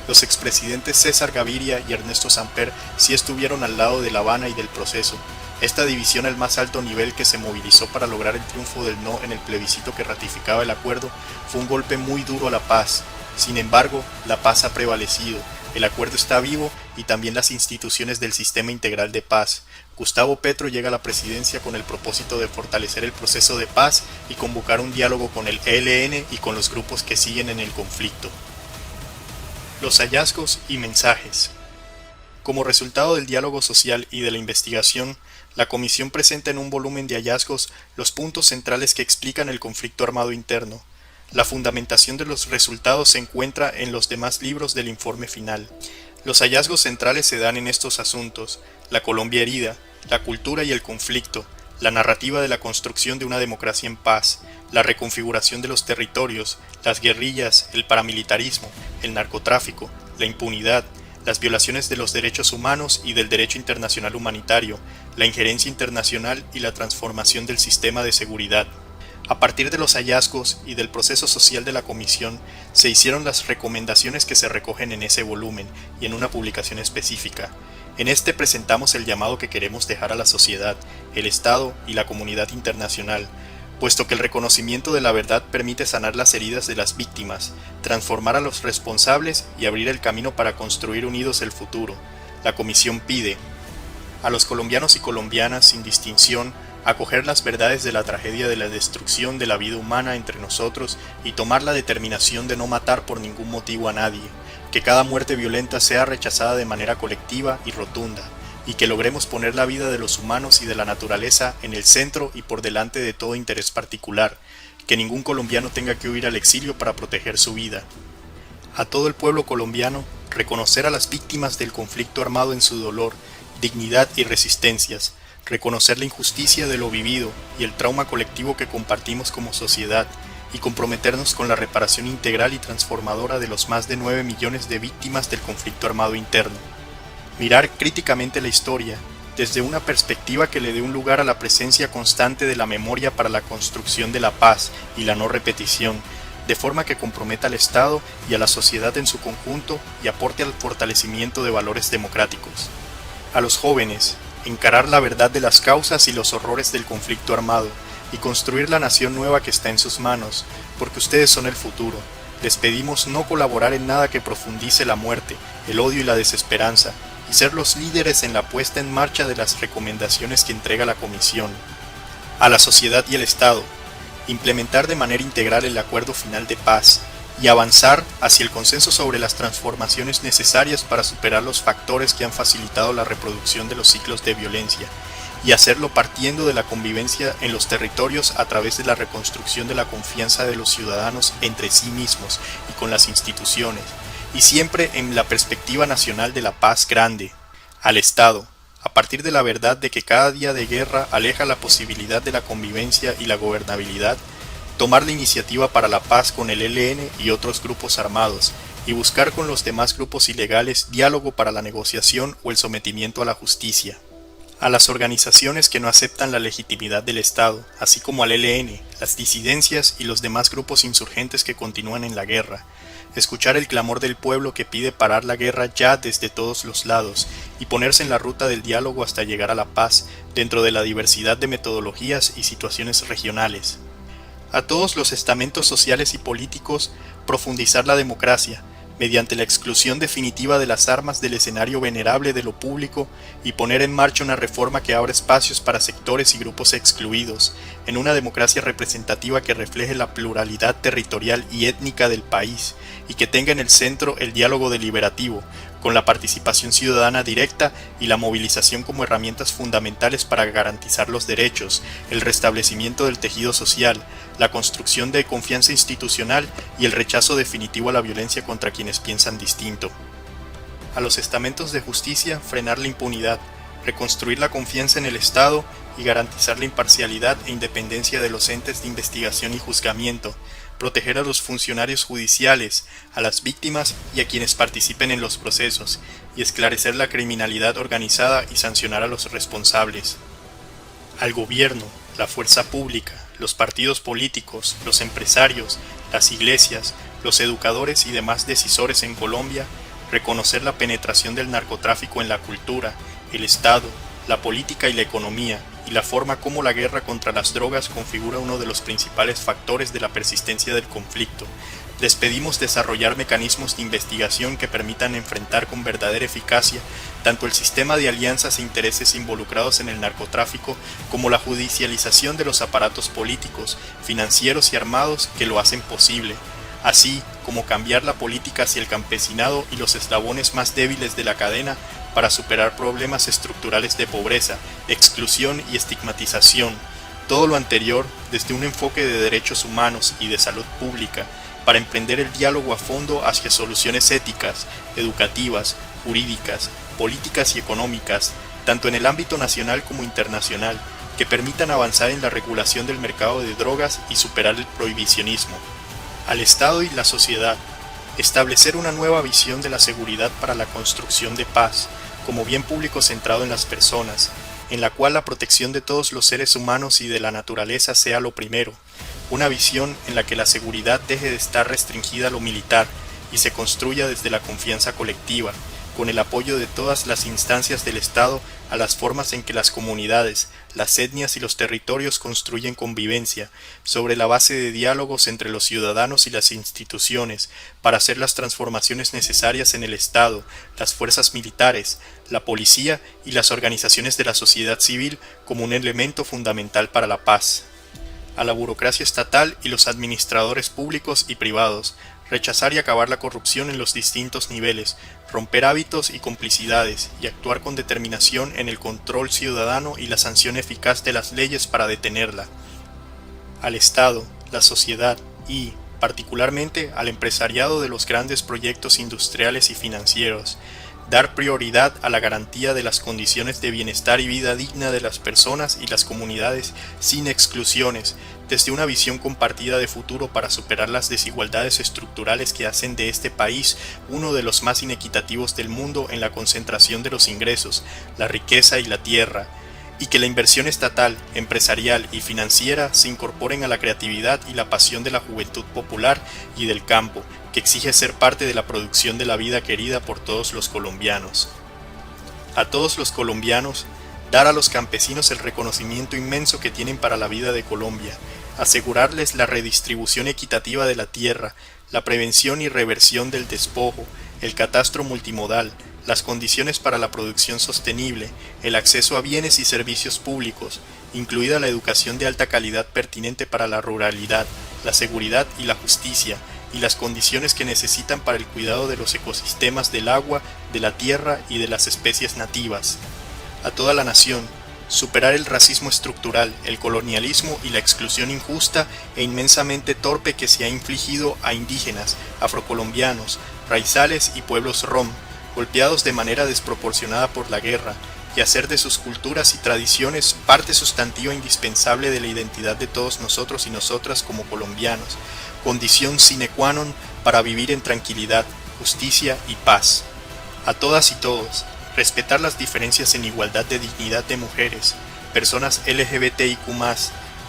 Los expresidentes César Gaviria y Ernesto Samper sí estuvieron al lado de La Habana y del proceso. Esta división al más alto nivel que se movilizó para lograr el triunfo del no en el plebiscito que ratificaba el acuerdo fue un golpe muy duro a la paz. Sin embargo, la paz ha prevalecido, el acuerdo está vivo y también las instituciones del sistema integral de paz. Gustavo Petro llega a la presidencia con el propósito de fortalecer el proceso de paz y convocar un diálogo con el ELN y con los grupos que siguen en el conflicto. Los hallazgos y mensajes. Como resultado del diálogo social y de la investigación, la Comisión presenta en un volumen de hallazgos los puntos centrales que explican el conflicto armado interno. La fundamentación de los resultados se encuentra en los demás libros del informe final. Los hallazgos centrales se dan en estos asuntos: la Colombia herida, la cultura y el conflicto, la narrativa de la construcción de una democracia en paz, la reconfiguración de los territorios, las guerrillas, el paramilitarismo, el narcotráfico, la impunidad, las violaciones de los derechos humanos y del derecho internacional humanitario, la injerencia internacional y la transformación del sistema de seguridad. A partir de los hallazgos y del proceso social de la Comisión, se hicieron las recomendaciones que se recogen en ese volumen y en una publicación específica. En este presentamos el llamado que queremos dejar a la sociedad, el Estado y la comunidad internacional. puesto que el reconocimiento de la verdad permite sanar las heridas de las víctimas, transformar a los responsables y abrir el camino para construir unidos el futuro. La Comisión pide a los colombianos y colombianas, sin distinción, acoger las verdades de la tragedia de la destrucción de la vida humana entre nosotros y tomar la determinación de no matar por ningún motivo a nadie, que cada muerte violenta sea rechazada de manera colectiva y rotunda, y que logremos poner la vida de los humanos y de la naturaleza en el centro y por delante de todo interés particular, que ningún colombiano tenga que huir al exilio para proteger su vida. A todo el pueblo colombiano, reconocer a las víctimas del conflicto armado en su dolor, dignidad y resistencias, reconocer la injusticia de lo vivido y el trauma colectivo que compartimos como sociedad, y comprometernos con la reparación integral y transformadora de los más de 9 millones de víctimas del conflicto armado interno. Mirar críticamente la historia, desde una perspectiva que le dé un lugar a la presencia constante de la memoria para la construcción de la paz y la no repetición, de forma que comprometa al Estado y a la sociedad en su conjunto y aporte al fortalecimiento de valores democráticos. A los jóvenes, encarar la verdad de las causas y los horrores del conflicto armado, y construir la nación nueva que está en sus manos, porque ustedes son el futuro. Les pedimos no colaborar en nada que profundice la muerte, el odio y la desesperanza, y ser los líderes en la puesta en marcha de las recomendaciones que entrega la Comisión. A la sociedad y el Estado, implementar de manera integral el acuerdo final de paz, y avanzar hacia el consenso sobre las transformaciones necesarias para superar los factores que han facilitado la reproducción de los ciclos de violencia, y hacerlo partiendo de la convivencia en los territorios a través de la reconstrucción de la confianza de los ciudadanos entre sí mismos y con las instituciones, y siempre en la perspectiva nacional de la paz grande. Al Estado, a partir de la verdad de que cada día de guerra aleja la posibilidad de la convivencia y la gobernabilidad, tomar la iniciativa para la paz con el ELN y otros grupos armados, y buscar con los demás grupos ilegales diálogo para la negociación o el sometimiento a la justicia. A las organizaciones que no aceptan la legitimidad del Estado, así como al ELN, las disidencias y los demás grupos insurgentes que continúan en la guerra, escuchar el clamor del pueblo que pide parar la guerra ya desde todos los lados y ponerse en la ruta del diálogo hasta llegar a la paz dentro de la diversidad de metodologías y situaciones regionales. A todos los estamentos sociales y políticos, profundizar la democracia, mediante la exclusión definitiva de las armas del escenario venerable de lo público y poner en marcha una reforma que abra espacios para sectores y grupos excluidos, en una democracia representativa que refleje la pluralidad territorial y étnica del país y que tenga en el centro el diálogo deliberativo, con la participación ciudadana directa y la movilización como herramientas fundamentales para garantizar los derechos, el restablecimiento del tejido social, la construcción de confianza institucional y el rechazo definitivo a la violencia contra quienes piensan distinto. A los estamentos de justicia, frenar la impunidad, reconstruir la confianza en el Estado y garantizar la imparcialidad e independencia de los entes de investigación y juzgamiento, proteger a los funcionarios judiciales, a las víctimas y a quienes participen en los procesos, y esclarecer la criminalidad organizada y sancionar a los responsables. Al gobierno, la fuerza pública, los partidos políticos, los empresarios, las iglesias, los educadores y demás decisores en Colombia, reconocer la penetración del narcotráfico en la cultura, el Estado, la política y la economía, y la forma como la guerra contra las drogas configura uno de los principales factores de la persistencia del conflicto. Les pedimos desarrollar mecanismos de investigación que permitan enfrentar con verdadera eficacia tanto el sistema de alianzas e intereses involucrados en el narcotráfico como la judicialización de los aparatos políticos, financieros y armados que lo hacen posible, así como cambiar la política hacia el campesinado y los eslabones más débiles de la cadena para superar problemas estructurales de pobreza, exclusión y estigmatización. Todo lo anterior desde un enfoque de derechos humanos y de salud pública, para emprender el diálogo a fondo hacia soluciones éticas, educativas, jurídicas, políticas y económicas, tanto en el ámbito nacional como internacional, que permitan avanzar en la regulación del mercado de drogas y superar el prohibicionismo. Al Estado y la sociedad, establecer una nueva visión de la seguridad para la construcción de paz, como bien público centrado en las personas, en la cual la protección de todos los seres humanos y de la naturaleza sea lo primero, una visión en la que la seguridad deje de estar restringida a lo militar y se construya desde la confianza colectiva, con el apoyo de todas las instancias del Estado, a las formas en que las comunidades, las etnias y los territorios construyen convivencia, sobre la base de diálogos entre los ciudadanos y las instituciones, para hacer las transformaciones necesarias en el Estado, las fuerzas militares, la policía y las organizaciones de la sociedad civil como un elemento fundamental para la paz. A la burocracia estatal y los administradores públicos y privados, rechazar y acabar la corrupción en los distintos niveles, romper hábitos y complicidades y actuar con determinación en el control ciudadano y la sanción eficaz de las leyes para detenerla. Al Estado, la sociedad y, particularmente, al empresariado de los grandes proyectos industriales y financieros, dar prioridad a la garantía de las condiciones de bienestar y vida digna de las personas y las comunidades sin exclusiones, desde una visión compartida de futuro para superar las desigualdades estructurales que hacen de este país uno de los más inequitativos del mundo en la concentración de los ingresos, la riqueza y la tierra, y que la inversión estatal, empresarial y financiera se incorporen a la creatividad y la pasión de la juventud popular y del campo, que exige ser parte de la producción de la vida querida por todos los colombianos. A todos los colombianos, dar a los campesinos el reconocimiento inmenso que tienen para la vida de Colombia, asegurarles la redistribución equitativa de la tierra, la prevención y reversión del despojo, el catastro multimodal, las condiciones para la producción sostenible, el acceso a bienes y servicios públicos, incluida la educación de alta calidad pertinente para la ruralidad, la seguridad y la justicia, y las condiciones que necesitan para el cuidado de los ecosistemas del agua, de la tierra y de las especies nativas. A toda la nación, superar el racismo estructural, el colonialismo y la exclusión injusta e inmensamente torpe que se ha infligido a indígenas, afrocolombianos, raizales y pueblos rom, golpeados de manera desproporcionada por la guerra, y hacer de sus culturas y tradiciones parte sustantiva indispensable de la identidad de todos nosotros y nosotras como colombianos, condición sine qua non para vivir en tranquilidad, justicia y paz. A todas y todos, respetar las diferencias en igualdad de dignidad de mujeres, personas LGBTIQ+,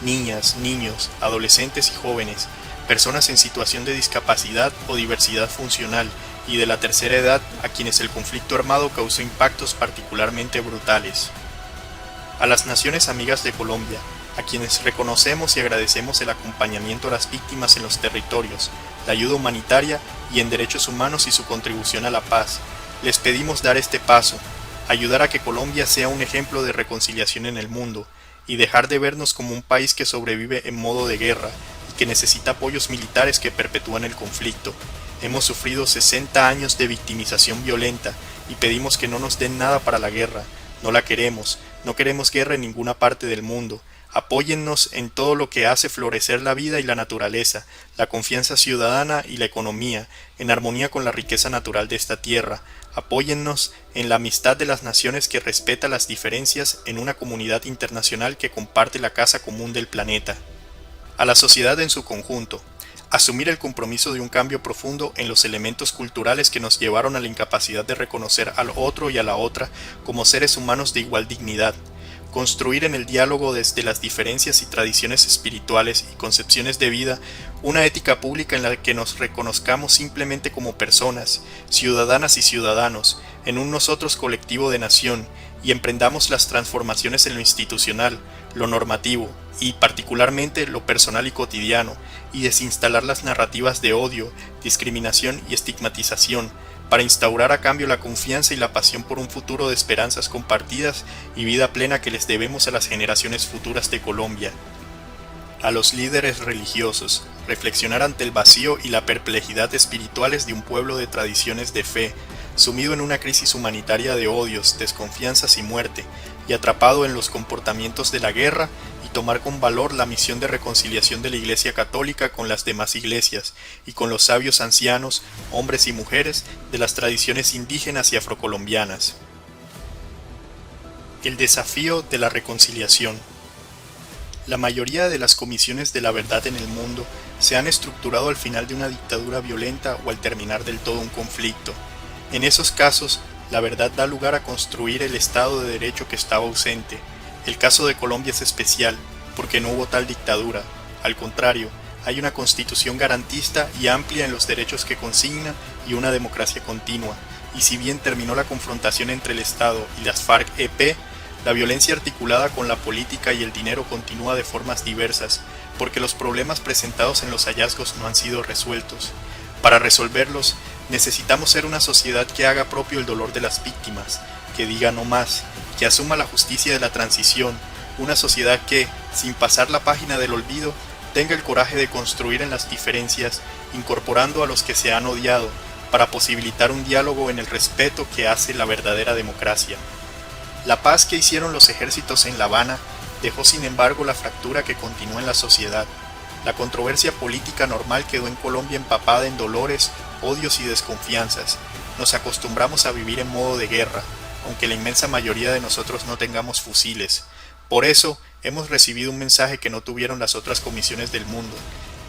niñas, niños, adolescentes y jóvenes, personas en situación de discapacidad o diversidad funcional y de la tercera edad a quienes el conflicto armado causó impactos particularmente brutales. A las naciones amigas de Colombia, a quienes reconocemos y agradecemos el acompañamiento a las víctimas en los territorios, la ayuda humanitaria y en derechos humanos y su contribución a la paz, les pedimos dar este paso, ayudar a que Colombia sea un ejemplo de reconciliación en el mundo, y dejar de vernos como un país que sobrevive en modo de guerra y que necesita apoyos militares que perpetúan el conflicto. Hemos sufrido 60 años de victimización violenta y pedimos que no nos den nada para la guerra. No la queremos, no queremos guerra en ninguna parte del mundo. Apóyennos en todo lo que hace florecer la vida y la naturaleza, la confianza ciudadana y la economía, en armonía con la riqueza natural de esta tierra. Apóyennos en la amistad de las naciones que respeta las diferencias en una comunidad internacional que comparte la casa común del planeta. A la sociedad en su conjunto, asumir el compromiso de un cambio profundo en los elementos culturales que nos llevaron a la incapacidad de reconocer al otro y a la otra como seres humanos de igual dignidad. Construir en el diálogo desde las diferencias y tradiciones espirituales y concepciones de vida una ética pública en la que nos reconozcamos simplemente como personas, ciudadanas y ciudadanos, en un nosotros colectivo de nación, y emprendamos las transformaciones en lo institucional, lo normativo y particularmente lo personal y cotidiano, y desinstalar las narrativas de odio, discriminación y estigmatización, para instaurar a cambio la confianza y la pasión por un futuro de esperanzas compartidas y vida plena que les debemos a las generaciones futuras de Colombia. A los líderes religiosos, reflexionar ante el vacío y la perplejidad espirituales de un pueblo de tradiciones de fe, sumido en una crisis humanitaria de odios, desconfianzas y muerte, y atrapado en los comportamientos de la guerra, y tomar con valor la misión de reconciliación de la Iglesia Católica con las demás iglesias, y con los sabios ancianos, hombres y mujeres, de las tradiciones indígenas y afrocolombianas. El desafío de la reconciliación. La mayoría de las comisiones de la verdad en el mundo se han estructurado al final de una dictadura violenta o al terminar del todo un conflicto. En esos casos, la verdad da lugar a construir el Estado de Derecho que estaba ausente. El caso de Colombia es especial, porque no hubo tal dictadura. Al contrario, hay una constitución garantista y amplia en los derechos que consigna y una democracia continua, y si bien terminó la confrontación entre el Estado y las FARC-EP, la violencia articulada con la política y el dinero continúa de formas diversas, porque los problemas presentados en los hallazgos no han sido resueltos. Para resolverlos, necesitamos ser una sociedad que haga propio el dolor de las víctimas, que diga no más, que asuma la justicia de la transición, una sociedad que, sin pasar la página del olvido, tenga el coraje de construir en las diferencias, incorporando a los que se han odiado, para posibilitar un diálogo en el respeto que hace la verdadera democracia. La paz que hicieron los ejércitos en La Habana dejó sin embargo la fractura que continúa en la sociedad. La controversia política normal quedó en Colombia empapada en dolores, odios y desconfianzas. Nos acostumbramos a vivir en modo de guerra, aunque la inmensa mayoría de nosotros no tengamos fusiles. Por eso, hemos recibido un mensaje que no tuvieron las otras comisiones del mundo,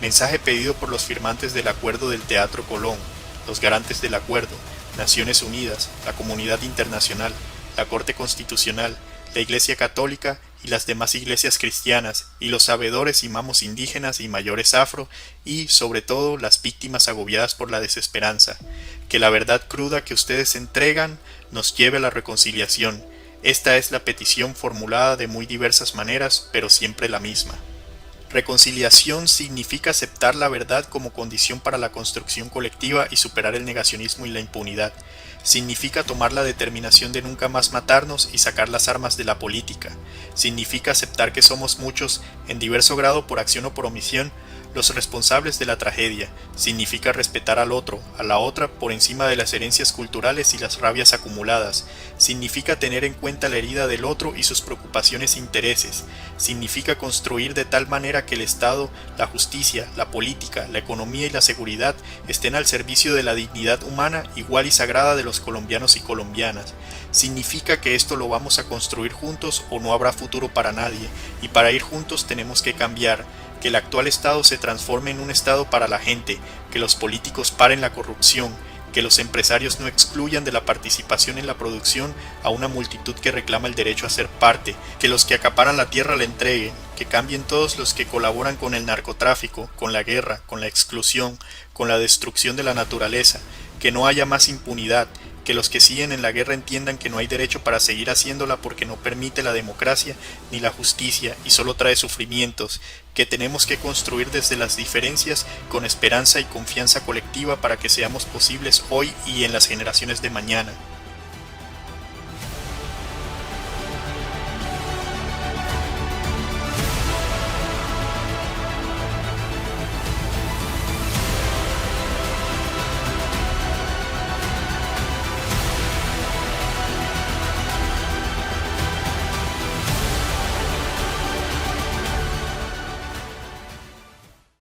mensaje pedido por los firmantes del Acuerdo del Teatro Colón, los garantes del acuerdo, Naciones Unidas, la comunidad internacional, la Corte Constitucional, la Iglesia Católica y las demás iglesias cristianas, y los sabedores y mamos indígenas y mayores afro, y, sobre todo, las víctimas agobiadas por la desesperanza. Que la verdad cruda que ustedes entregan nos lleve a la reconciliación. Esta es la petición formulada de muy diversas maneras, pero siempre la misma. Reconciliación significa aceptar la verdad como condición para la construcción colectiva y superar el negacionismo y la impunidad. Significa tomar la determinación de nunca más matarnos y sacar las armas de la política. Significa aceptar que somos muchos, en diverso grado por acción o por omisión, los responsables de la tragedia. Significa respetar al otro, a la otra, por encima de las herencias culturales y las rabias acumuladas. Significa tener en cuenta la herida del otro y sus preocupaciones e intereses. Significa construir de tal manera que el Estado, la justicia, la política, la economía y la seguridad estén al servicio de la dignidad humana igual y sagrada de los colombianos y colombianas. Significa que esto lo vamos a construir juntos o no habrá futuro para nadie, y para ir juntos tenemos que cambiar, que el actual Estado se transforme en un Estado para la gente, que los políticos paren la corrupción, que los empresarios no excluyan de la participación en la producción a una multitud que reclama el derecho a ser parte, que los que acaparan la tierra la entreguen, que cambien todos los que colaboran con el narcotráfico, con la guerra, con la exclusión, con la destrucción de la naturaleza, que no haya más impunidad, que los que siguen en la guerra entiendan que no hay derecho para seguir haciéndola porque no permite la democracia ni la justicia y solo trae sufrimientos, que tenemos que construir desde las diferencias con esperanza y confianza colectiva para que seamos posibles hoy y en las generaciones de mañana.